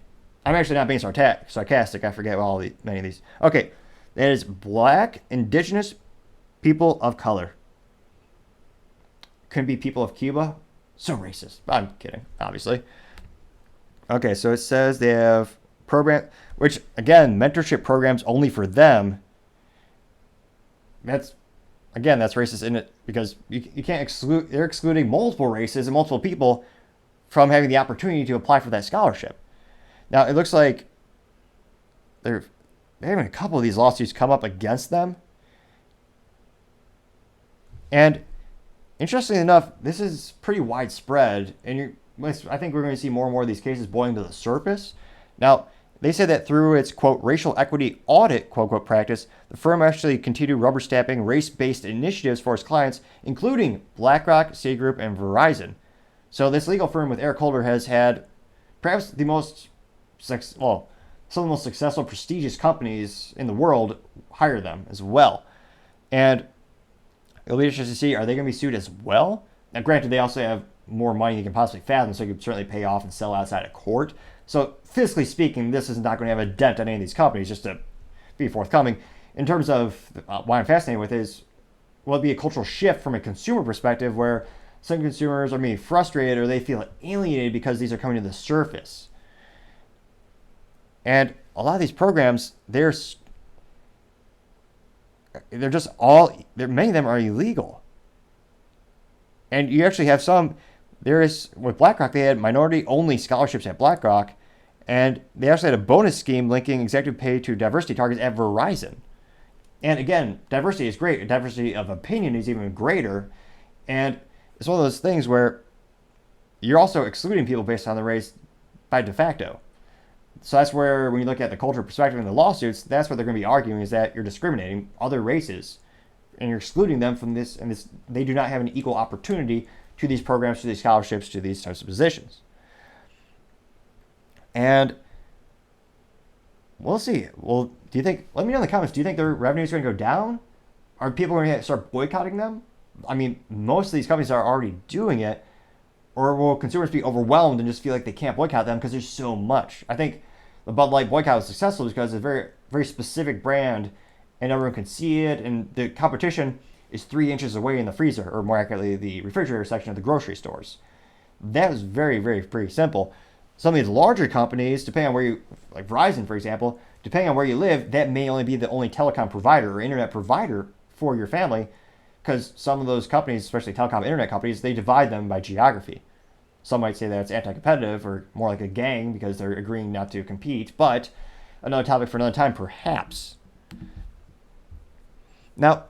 I'm actually not being sarcastic. I forget many of these. Okay, that is Black, Indigenous, people of color. Could be people of Cuba. So racist. I'm kidding, obviously. Okay, so it says they have program, which again, mentorship programs only for them. That's racist in it because you can't exclude. They're excluding multiple races and multiple people from having the opportunity to apply for that scholarship. Now it looks like they're having a couple of these lawsuits come up against them. And interestingly enough, this is pretty widespread, and I think we're going to see more and more of these cases boiling to the surface. Now, they say that through its, quote, racial equity audit, quote, unquote, practice, the firm actually continued rubber stamping race-based initiatives for its clients, including BlackRock, Citigroup, and Verizon. So this legal firm with Eric Holder has had perhaps some of the most successful, prestigious companies in the world hire them as well. And it'll be interesting to see, are they going to be sued as well? Now, granted, they also have more money than you can possibly fathom, so you could certainly pay off and sell outside of court. So, fiscally speaking, this is not going to have a dent on any of these companies, just to be forthcoming. In terms of why I'm fascinated with is, will it be a cultural shift from a consumer perspective where some consumers are being frustrated or they feel alienated because these are coming to the surface? And a lot of these programs, many of them are illegal. And you actually have with BlackRock, they had minority-only scholarships at BlackRock, and they actually had a bonus scheme linking executive pay to diversity targets at Verizon. And again, diversity is great. Diversity of opinion is even greater. And it's one of those things where you're also excluding people based on the race by de facto. So that's where, when you look at the cultural perspective in the lawsuits, that's what they're going to be arguing, is that you're discriminating other races and you're excluding them from this, and they do not have an equal opportunity to these programs, to these scholarships, to these types of positions. And we'll see. Well, let me know in the comments, do you think their revenue is going to go down? Are people going to start boycotting them? I mean, most of these companies are already doing it. Or will consumers be overwhelmed and just feel like they can't boycott them because there's so much? I think the Bud Light boycott was successful because it's a very, very specific brand and everyone can see it, and the competition is 3 inches away in the freezer, or more accurately, the refrigerator section of the grocery stores. that was pretty simple. Some of these larger companies, depending on where you, like Verizon, for example, depending on where you live, that may only be the only telecom provider or internet provider for your family, because some of those companies, especially telecom internet companies, they divide them by geography. Some might say that it's anti-competitive or more like a gang because they're agreeing not to compete, but another topic for another time, perhaps. Now,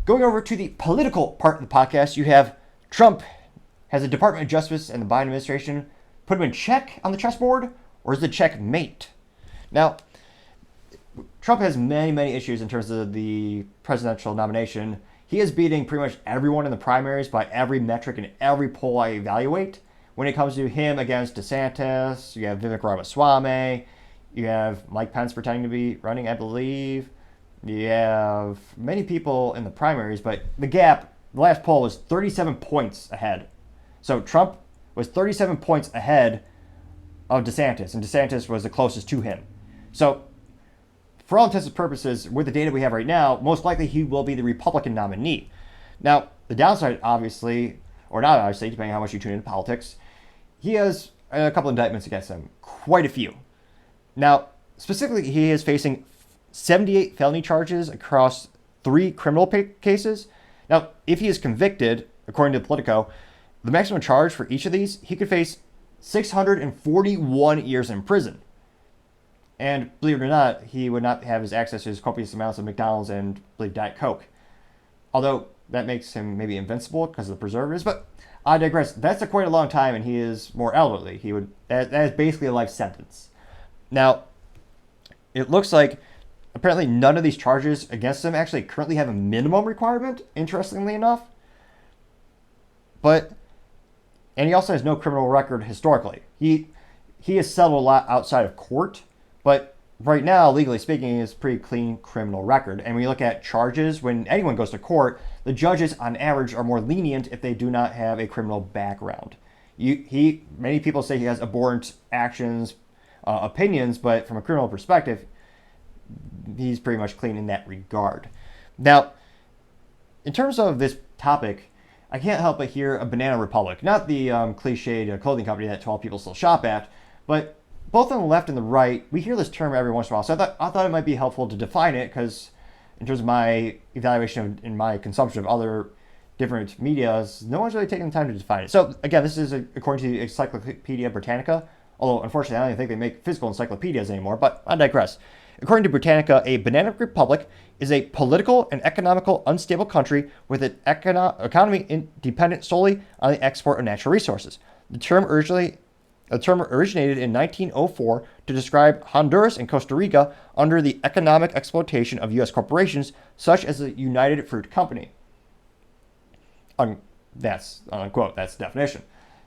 going over to the political part of the podcast, you have Trump has the Department of Justice and the Biden administration put him in check on the chessboard, or is it checkmate? Now, Trump has many issues in terms of the presidential nomination. He is beating pretty much everyone in the primaries by every metric and every poll I evaluate. When it comes to him against DeSantis, you have Vivek Ramaswamy, you have Mike Pence pretending to be running, I believe. You have many people in the primaries, but the gap, the last poll was 37 points ahead. So Trump was 37 points ahead of DeSantis, and DeSantis was the closest to him. So for all intents and purposes, with the data we have right now, most likely he will be the Republican nominee. Now, the downside, obviously, or not obviously, depending on how much you tune into politics, he has a couple indictments against him, quite a few. Now, specifically, he is facing 78 felony charges across 3 criminal cases. Now, if he is convicted, according to Politico, the maximum charge for each of these, he could face 641 years in prison. And believe it or not, he would not have his access to his copious amounts of McDonald's and, I believe, Diet Coke. Although that makes him maybe invincible because of the preservatives, but I digress. That's quite a long time, and he is more elderly. That is basically a life sentence. Now, it looks like apparently none of these charges against him actually currently have a minimum requirement, interestingly enough. And he also has no criminal record historically. He has settled a lot outside of court, but right now, legally speaking, he has a pretty clean criminal record. And when you look at charges, when anyone goes to court, the judges on average are more lenient if they do not have a criminal background. Many people say he has abhorrent actions, opinions, but from a criminal perspective, he's pretty much clean in that regard. Now, in terms of this topic, I can't help but hear a Banana Republic, not the cliched clothing company that 12 people still shop at, but both on the left and the right, we hear this term every once in a while. So I thought it might be helpful to define it, because in terms of my evaluation and my consumption of other different medias, no one's really taken the time to define it. So again, this is according to the Encyclopedia Britannica, although unfortunately I don't even think they make physical encyclopedias anymore, but I digress. According to Britannica, a banana republic is a political and economical unstable country with an economy dependent solely on the export of natural resources. The term originated in 1904 to describe Honduras and Costa Rica under the economic exploitation of U.S. corporations such as the United Fruit Company. That's unquote, that's the definition.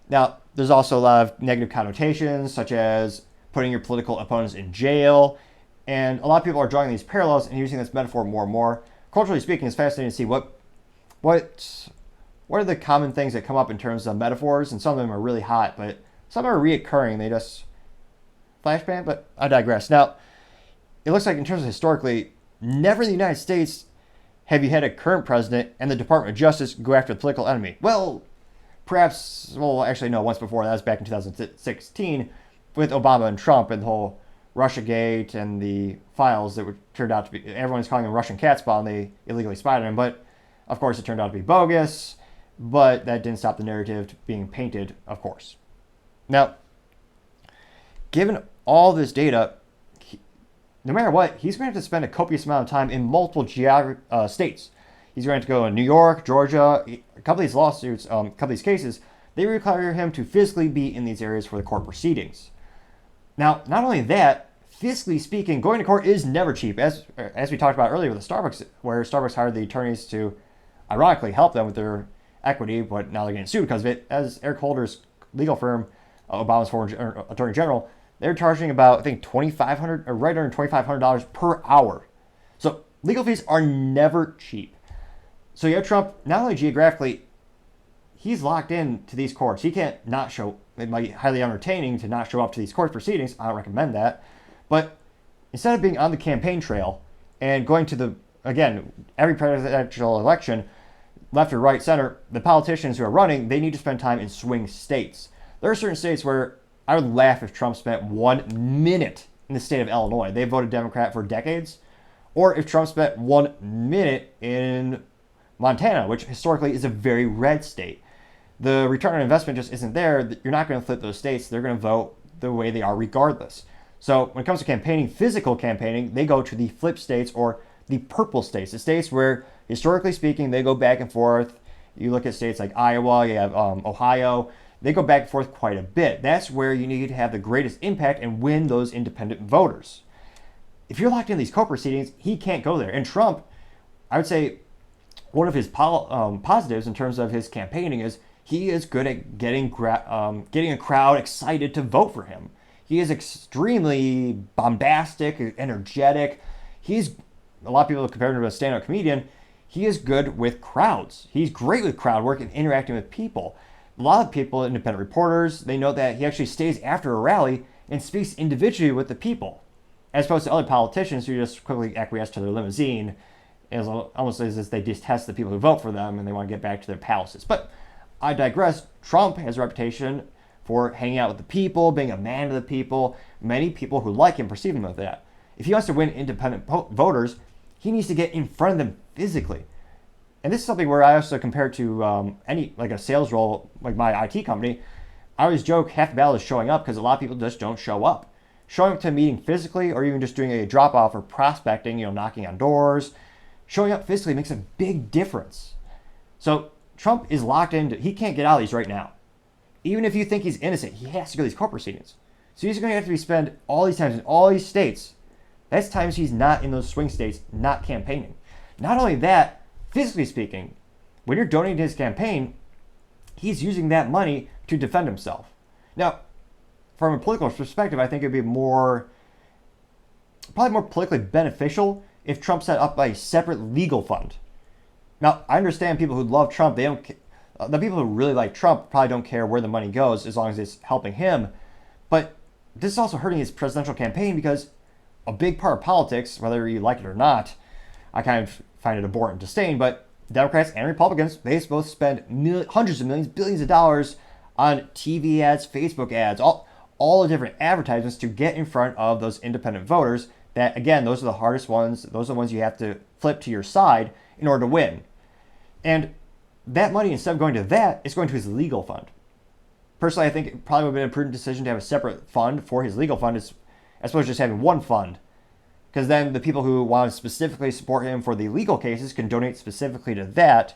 Now, there's also a lot of negative connotations, such as putting your political opponents in jail. And a lot of people are drawing these parallels and using this metaphor more and more. Culturally speaking, it's fascinating to see what are the common things that come up in terms of metaphors, and some of them are really hot, but some are reoccurring. They just flashbang, but I digress. Now, it looks like in terms of historically, never in the United States have you had a current president and the Department of Justice go after the political enemy. Well, actually, no, once before. That was back in 2016 with Obama and Trump and the whole Russiagate and the files that turned out to be, everyone's calling them Russian Catspaw, and they illegally spied on him. But, of course, it turned out to be bogus. But that didn't stop the narrative being painted, of course. Now, given all this data, no matter what, he's going to have to spend a copious amount of time in multiple states. He's going to have to go to New York, Georgia. A couple of these lawsuits, a couple of these cases, they require him to physically be in these areas for the court proceedings. Now, not only that, fiscally speaking, going to court is never cheap. As we talked about earlier with the Starbucks, where Starbucks hired the attorneys to, ironically, help them with their equity, but now they're getting sued because of it. As Eric Holder's legal firm, Obama's former attorney general, they're charging about, I think, $2,500 or right under $2,500 per hour. So legal fees are never cheap. So you have Trump, not only geographically, he's locked in to these courts. He can't not show. It might be highly entertaining to not show up to these court proceedings. I don't recommend that. But instead of being on the campaign trail and going to every presidential election, left or right, center, the politicians who are running, they need to spend time in swing states. There are certain states where I would laugh if Trump spent 1 minute in the state of Illinois. They voted Democrat for decades. Or if Trump spent 1 minute in Montana, which historically is a very red state. The return on investment just isn't there. You're not going to flip those states. They're going to vote the way they are regardless. So when it comes to campaigning, physical campaigning, they go to the flip states or the purple states, the states where, historically speaking, they go back and forth. You look at states like Iowa, you have Ohio. They go back and forth quite a bit. That's where you need to have the greatest impact and win those independent voters. If you're locked in these court proceedings, he can't go there. And Trump, I would say, one of his positives in terms of his campaigning is he is good at getting a crowd excited to vote for him. He is extremely bombastic, energetic. A lot of people compare him to a stand-up comedian. He is good with crowds. He's great with crowd work and interacting with people. A lot of people, independent reporters, they know that he actually stays after a rally and speaks individually with the people, as opposed to other politicians who just quickly acquiesce to their limousine, as almost as if they detest the people who vote for them and they want to get back to their palaces. But I digress. Trump has a reputation for hanging out with the people, being a man of the people. Many people who like him perceive him as that. If he wants to win independent voters, he needs to get in front of them physically. And this is something where I also compare to like a sales role, like my IT company. I always joke half the battle is showing up because a lot of people just don't show up. Showing up to a meeting physically or even just doing a drop-off or prospecting, knocking on doors, showing up physically makes a big difference. So Trump is locked into, he can't get out of these right now. Even if you think he's innocent, he has to go to these court proceedings. So he's going to have to spend all these times in all these states. That's times he's not in those swing states, not campaigning. Not only that, physically speaking, when you're donating to his campaign, he's using that money to defend himself. Now, from a political perspective, I think it'd be probably more politically beneficial if Trump set up a separate legal fund. Now, I understand people who love Trump, the people who really like Trump probably don't care where the money goes as long as it's helping him. But this is also hurting his presidential campaign because a big part of politics, whether you like it or not, I kind of find it abhorrent and disdain, but Democrats and Republicans, they both spend hundreds of millions, billions of dollars on TV ads, Facebook ads, all the different advertisements to get in front of those independent voters that, again, those are the hardest ones. Those are the ones you have to flip to your side in order to win. And that money, instead of going to that, is going to his legal fund. Personally, I think it probably would have been a prudent decision to have a separate fund for his legal fund as opposed to just having one fund. Because then the people who want to specifically support him for the legal cases can donate specifically to that.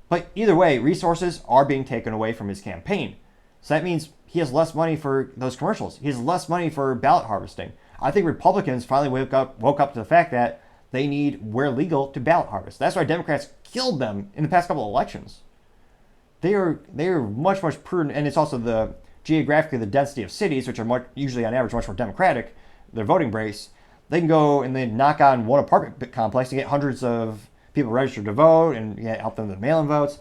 But either way, resources are being taken away from his campaign. So that means he has less money for those commercials. He has less money for ballot harvesting. I think Republicans finally woke up to the fact that they need, where legal, to ballot harvest. That's why Democrats killed them in the past couple of elections. They are much, much prudent, and it's also geographically the density of cities, which are usually on average much more democratic, their voting base. They can go and they knock on one apartment complex and get hundreds of people registered to vote and help them with mail-in votes.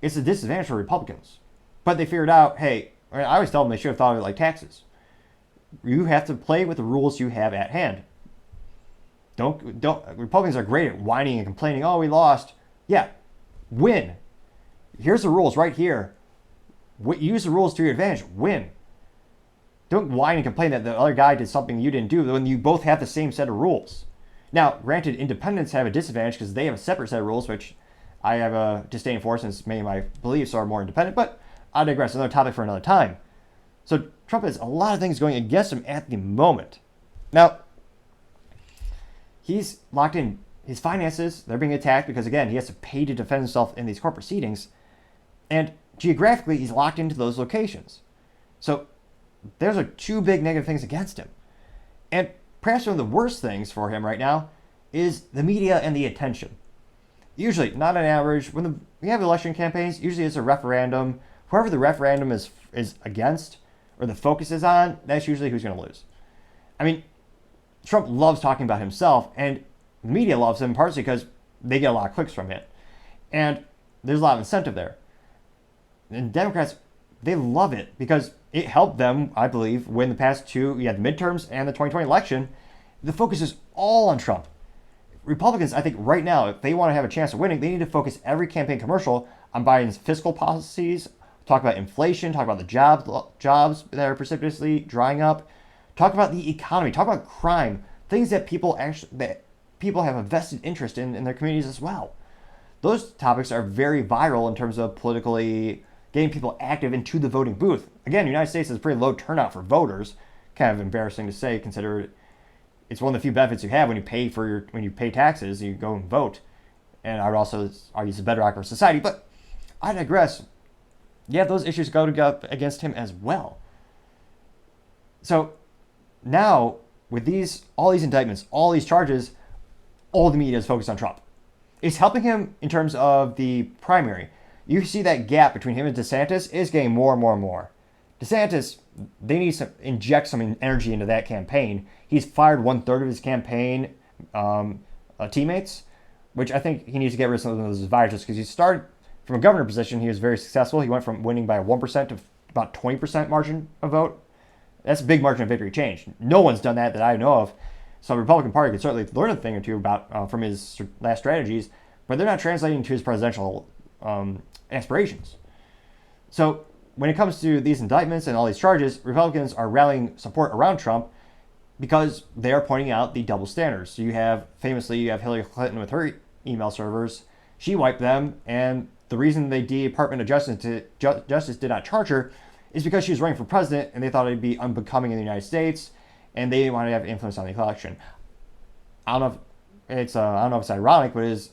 It's a disadvantage for Republicans. But they figured out, hey, I always tell them they should have thought of it like taxes. You have to play with the rules you have at hand. Don't. Republicans are great at whining and complaining. Oh, we lost. Yeah, win. Here's the rules right here. Use the rules to your advantage. Win. Don't whine and complain that the other guy did something you didn't do when you both have the same set of rules. Now, granted, independents have a disadvantage because they have a separate set of rules, which I have a disdain for since many of my beliefs are more independent, but I digress. Another topic for another time. So Trump has a lot of things going against him at the moment. Now, he's locked in his finances. They're being attacked because, again, he has to pay to defend himself in these court proceedings. And geographically, he's locked into those locations. So those are two big negative things against him. And perhaps one of the worst things for him right now is the media and the attention. Usually, not on average, when we have election campaigns, usually it's a referendum. Whoever the referendum is against or the focus is on, that's usually who's going to lose. I mean, Trump loves talking about himself, and the media loves him partially because they get a lot of clicks from it. And there's a lot of incentive there. And Democrats, they love it because it helped them, I believe, win the past two. You had the midterms and the 2020 election. The focus is all on Trump. Republicans, I think right now, if they want to have a chance of winning, they need to focus every campaign commercial on Biden's fiscal policies, talk about inflation, talk about the jobs that are precipitously drying up, talk about the economy, talk about crime, things that people have a vested interest in their communities as well. Those topics are very viral in terms of politically getting people active into the voting booth. Again, the United States has a pretty low turnout for voters. Kind of embarrassing to say, consider it's one of the few benefits you have when you pay taxes, you go and vote. And I would also argue it's a bedrock of our society, but I digress. You have those issues going up against him as well. So now, with all these indictments, all these charges, all the media is focused on Trump. It's helping him in terms of the primary. You see that gap between him and DeSantis is getting more and more and more. DeSantis, they need to inject some energy into that campaign. He's fired 1/3 of his campaign teammates, which I think he needs to get rid of some of those advisors, because he started from a governor position. He was very successful. He went from winning by 1% to about 20% margin of vote. That's a big margin of victory change. No one's done that I know of. So the Republican Party could certainly learn a thing or two about from his last strategies, but they're not translating to his presidential aspirations. So when it comes to these indictments and all these charges, Republicans are rallying support around Trump because they are pointing out the double standards. So you have Hillary Clinton with her email servers. She wiped them, and the reason the Department of Justice did not charge her is because she was running for president, and they thought it'd be unbecoming in the United States, and they didn't want to have influence on the election. I don't know if it's ironic, but it is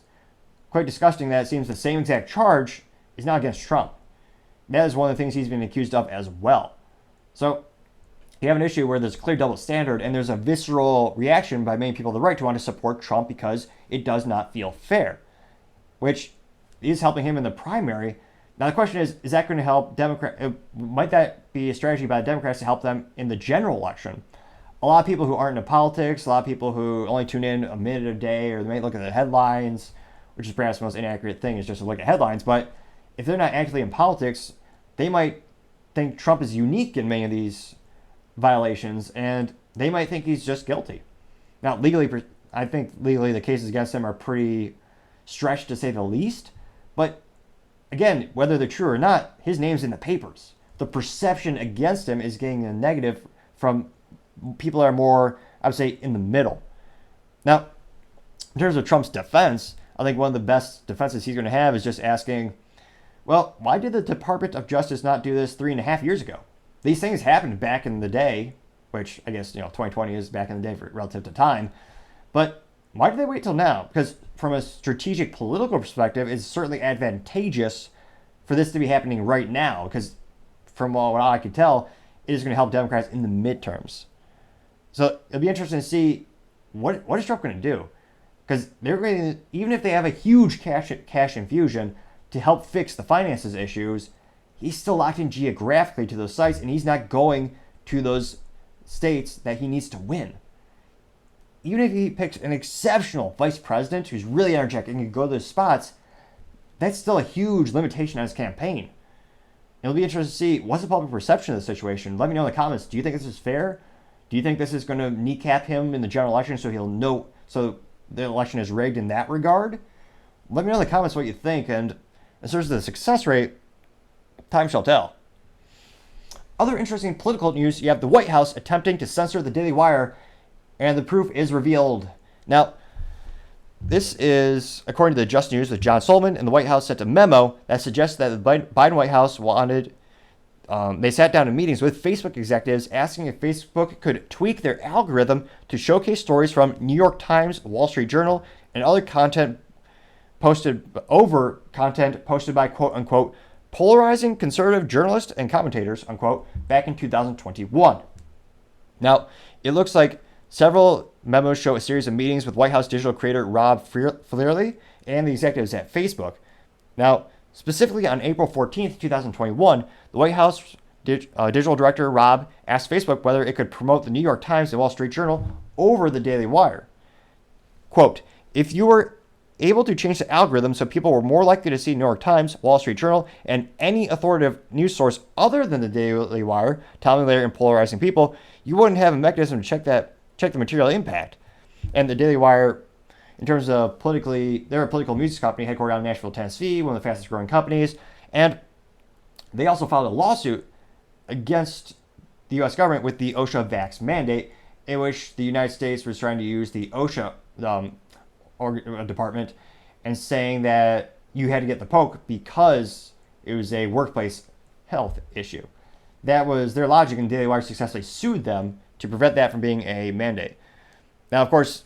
quite disgusting that it seems the same exact charge is now against Trump. That is one of the things he's been accused of as well. So you have an issue where there's a clear double standard, and there's a visceral reaction by many people on the right to want to support Trump because it does not feel fair, which is helping him in the primary. Now the question is that going to help might that be a strategy by the Democrats to help them in the general election? A lot of people who aren't into politics, a lot of people who only tune in a minute a day, or they might look at the headlines, which is perhaps the most inaccurate thing, is just to look at headlines. But if they're not actively in politics, they might think Trump is unique in many of these violations, and they might think he's just guilty. Now, I think legally the cases against him are pretty stretched, to say the least. But again, whether they're true or not, his name's in the papers. The perception against him is getting a negative from people that are more, I would say, in the middle. Now, in terms of Trump's defense, I think one of the best defenses he's going to have is just asking, well, why did the Department of Justice not do this 3.5 years ago? These things happened back in the day, which I guess 2020 is back in the day relative to time. But why did they wait till now? Because from a strategic political perspective, it's certainly advantageous for this to be happening right now, because from what I can tell, it is going to help Democrats in the midterms. So it'll be interesting to see what is Trump going to do, because they're going to, even if they have a huge cash infusion to help fix the finances issues, he's still locked in geographically to those sites, and he's not going to those states that he needs to win. Even if he picks an exceptional vice president who's really energetic and can go to those spots, that's still a huge limitation on his campaign. It'll be interesting to see what's the public perception of the situation. Let me know in the comments. Do you think this is fair? Do you think this is going to kneecap him in the general election so he'll know, so the election is rigged in that regard? Let me know in the comments what you think. And as far as the success rate, time shall tell. Other interesting political news, you have the White House attempting to censor the DailyWire, and the proof is revealed. Now, this is according to the Just News with John Solomon, and the White House sent a memo that suggests that the Biden White House wanted, they sat down in meetings with Facebook executives asking if Facebook could tweak their algorithm to showcase stories from New York Times, Wall Street Journal, and other content posted by quote-unquote polarizing conservative journalists and commentators, unquote, back in 2021. Now, it looks like several memos show a series of meetings with White House digital creator Rob Fleerley and the executives at Facebook. Now, specifically on April 14th, 2021, the White House digital director Rob asked Facebook whether it could promote the New York Times and Wall Street Journal over the Daily Wire. Quote, if you were able to change the algorithm so people were more likely to see New York Times, Wall Street Journal, and any authoritative news source other than the Daily Wire telling they're polarizing people, you wouldn't have a mechanism to check the material impact. And the Daily Wire, in terms of politically, they're a political music company headquartered out of Nashville, Tennessee, one of the fastest growing companies. And they also filed a lawsuit against the U.S. government with the OSHA vax mandate, in which the United States was trying to use the OSHA department and saying that you had to get the poke because it was a workplace health issue. That was their logic, and DailyWire successfully sued them to prevent that from being a mandate. Now, of course,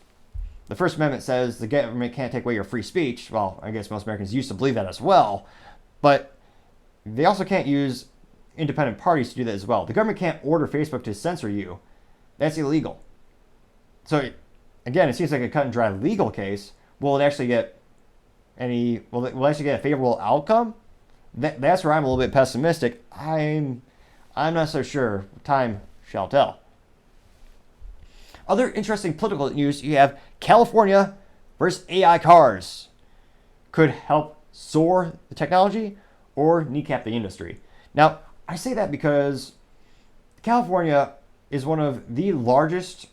the First Amendment says the government can't take away your free speech. Well, I guess most Americans used to believe that as well. But they also can't use independent parties to do that as well. The government can't order Facebook to censor you. That's illegal. So, again, it seems like a cut and dry legal case. Will it actually get will it actually get a favorable outcome? That's where I'm a little bit pessimistic. I'm not so sure. Time shall tell. Other interesting political news, you have California versus AI cars. Could help soar the technology or kneecap the industry. Now, I say that because California is one of the largest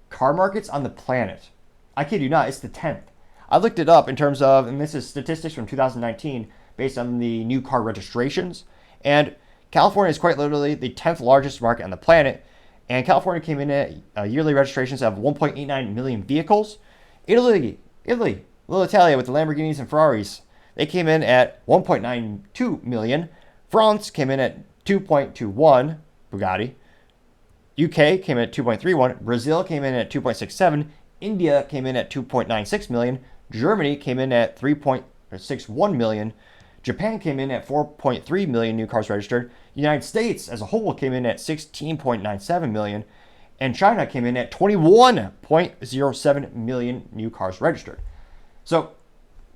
car markets on the planet. I kid you not, it's the 10th. I looked it up in terms of, and this is statistics from 2019 based on the new car registrations, and California is quite literally the 10th largest market on the planet, and California came in at yearly registrations of 1.89 million vehicles. Italy, little Italia with the Lamborghinis and Ferraris, they came in at 1.92 million. France came in at 2.21, Bugatti. UK came in at 2.31. Brazil came in at 2.67. India came in at 2.96 million. Germany came in at 3.61 million. Japan came in at 4.3 million new cars registered. The United States as a whole came in at 16.97 million. And China came in at 21.07 million new cars registered. So,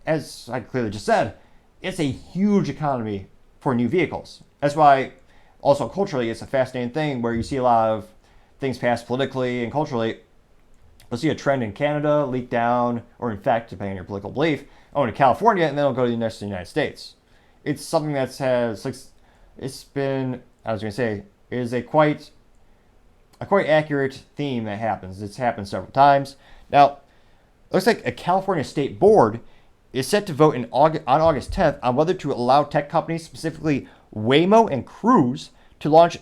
as I clearly just said, it's a huge economy for new vehicles. That's why, also culturally, it's a fascinating thing where you see a lot of things passed politically and culturally. You'll see a trend in Canada leak down, or in fact, depending on your political belief, to California, and then it'll go to the next to the United States. It's something that it's been, I was going to say, is a quite accurate theme that happens. It's happened several times. Now, it looks like a California state board is set to vote on August 10th on whether to allow tech companies, specifically Waymo and Cruise, to launch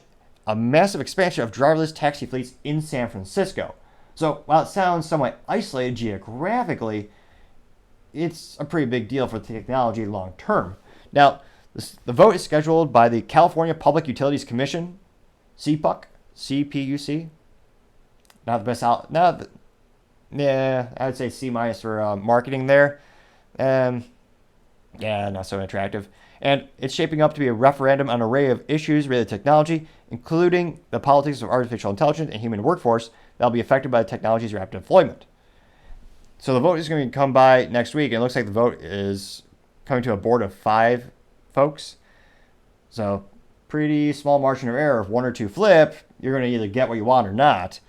a massive expansion of driverless taxi fleets in San Francisco. So while it sounds somewhat isolated geographically, it's a pretty big deal for the technology long term. Now, the vote is scheduled by the California Public Utilities Commission, CPUC. Not the best out. Yeah, I would say C- for marketing there. Yeah, not so attractive. And it's shaping up to be a referendum on an array of issues related to technology, including the politics of artificial intelligence and human workforce that will be affected by the technology's rapid deployment. So the vote is going to come by next week, and it looks like the vote is coming to a board of 5 folks. So pretty small margin of error. If 1 or 2 flip, you're going to either get what you want or not.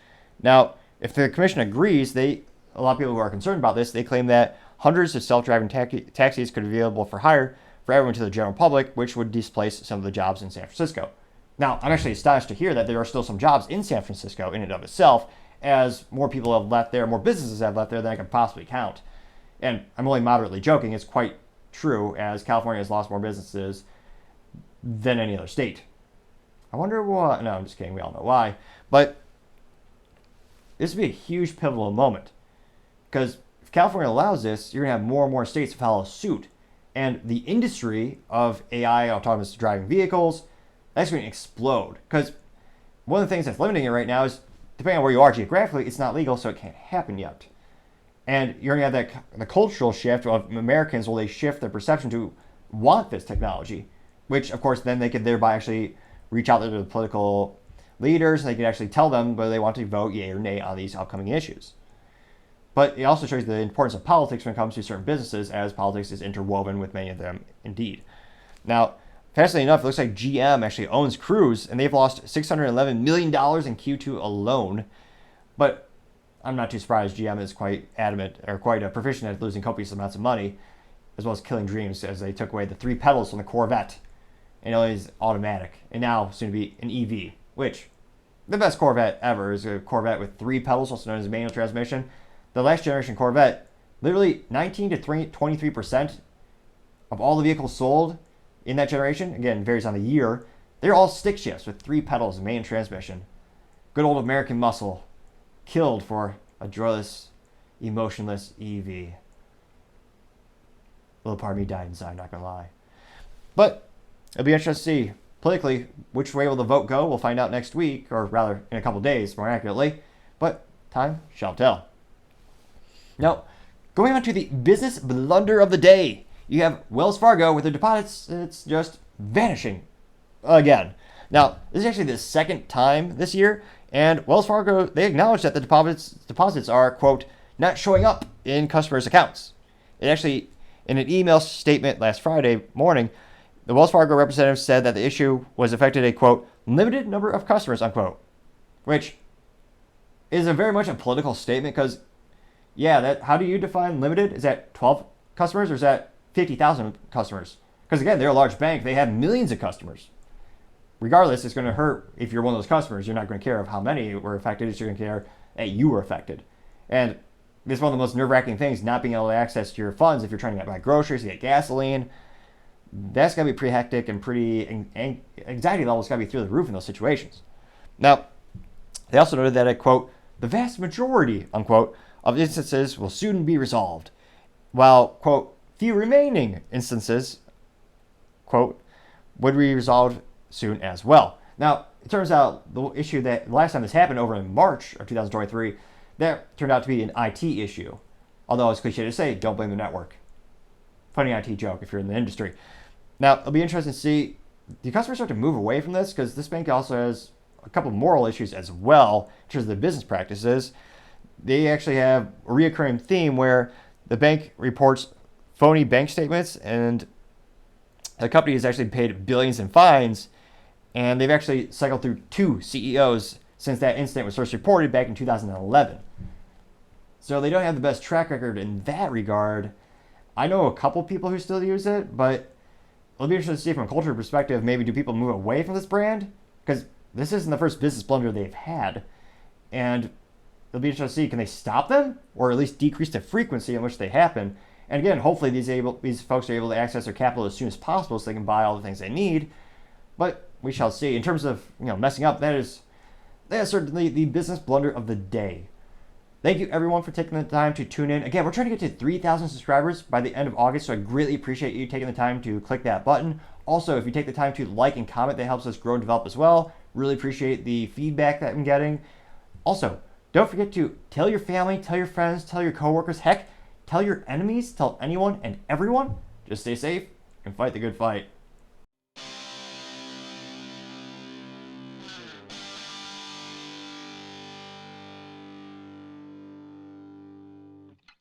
Now, if the commission agrees, a lot of people who are concerned about this, they claim that hundreds of self-driving taxis could be available for hire for everyone to the general public, which would displace some of the jobs in San Francisco. Now, I'm actually astonished to hear that there are still some jobs in San Francisco in and of itself, as more people have left there, more businesses have left there than I can possibly count. And I'm only moderately joking. It's quite true, as California has lost more businesses than any other state. I wonder what... No, I'm just kidding. We all know why. But this would be a huge pivotal moment, because if California allows this, you're going to have more and more states follow suit. And the industry of AI, autonomous driving vehicles, that's going to explode. Because one of the things that's limiting it right now is, depending on where you are geographically, it's not legal, so it can't happen yet. And you're going to have the cultural shift of Americans, will they shift their perception to want this technology, which, of course, then they could thereby actually reach out to the political leaders, and they can actually tell them whether they want to vote yay or nay on these upcoming issues. But it also shows the importance of politics when it comes to certain businesses, as politics is interwoven with many of them indeed. Now, fascinating enough, it looks like GM actually owns Cruise, and they've lost $611 million in Q2 alone. But I'm not too surprised. GM is quite adamant, or quite proficient at losing copious amounts of money, as well as killing dreams, as they took away the 3 pedals from the Corvette. And it is automatic, and now soon to be an EV, which the best Corvette ever is a Corvette with 3 pedals, also known as a manual transmission. The last generation Corvette Literally 19 to 23% of all the vehicles sold in that generation, again, varies on the year, they're all stick shifts with 3 pedals and main transmission. Good old American muscle, killed for a joyless, emotionless EV. A little part of me died inside, not gonna lie. But it'll be interesting to see politically which way will the vote go. We'll find out next week, or rather in a couple days, more accurately. But time shall tell. Now, going on to the business blunder of the day. You have Wells Fargo with their deposits. It's just vanishing again. Now, this is actually the second time this year, and Wells Fargo, they acknowledge that the deposits are, quote, not showing up in customers' accounts. It actually, in an email statement last Friday morning, the Wells Fargo representative said that the issue was affected a, quote, limited number of customers, unquote, which is a very much a political statement because, yeah, that how do you define limited? Is that 12 customers or is that 50,000 customers? Because again, they're a large bank. They have millions of customers. Regardless, it's going to hurt if you're one of those customers. You're not going to care of how many were affected. You're going to care that you were affected. And this is one of the most nerve-wracking things, not being able to access your funds if you're trying to buy groceries, to get gasoline. That's got to be pretty hectic and pretty anxiety levels got to be through the roof in those situations. Now, they also noted that, quote, the vast majority, unquote, of instances will soon be resolved, while, quote, few remaining instances, quote, would be resolved soon as well. Now, it turns out the issue that the last time this happened over in March of 2023, that turned out to be an IT issue. Although it's cliche to say, don't blame the network. Funny IT joke if you're in the industry. Now, it'll be interesting to see, do customers start to move away from this? Because this bank also has a couple moral issues as well in terms of the business practices. They actually have a reoccurring theme where the bank reports phony bank statements and the company has actually paid billions in fines, and they've actually cycled through 2 CEOs since that incident was first reported back in 2011. So they don't have the best track record in that regard. I know a couple people who still use it, but it'll be interesting to see from a culture perspective, maybe do people move away from this brand? Because this isn't the first business blunder they've had. And it'll be interesting to see, can they stop them? Or at least decrease the frequency in which they happen? And again, hopefully these folks are able to access their capital as soon as possible so they can buy all the things they need. But we shall see. In terms of messing up, that is certainly the business blunder of the day. Thank you everyone for taking the time to tune in. Again, we're trying to get to 3,000 subscribers by the end of August, so I greatly appreciate you taking the time to click that button. Also, if you take the time to like and comment, that helps us grow and develop as well. Really appreciate the feedback that I'm getting. Also, don't forget to tell your family, tell your friends, tell your coworkers, heck, tell your enemies, tell anyone and everyone. Just stay safe and fight the good fight.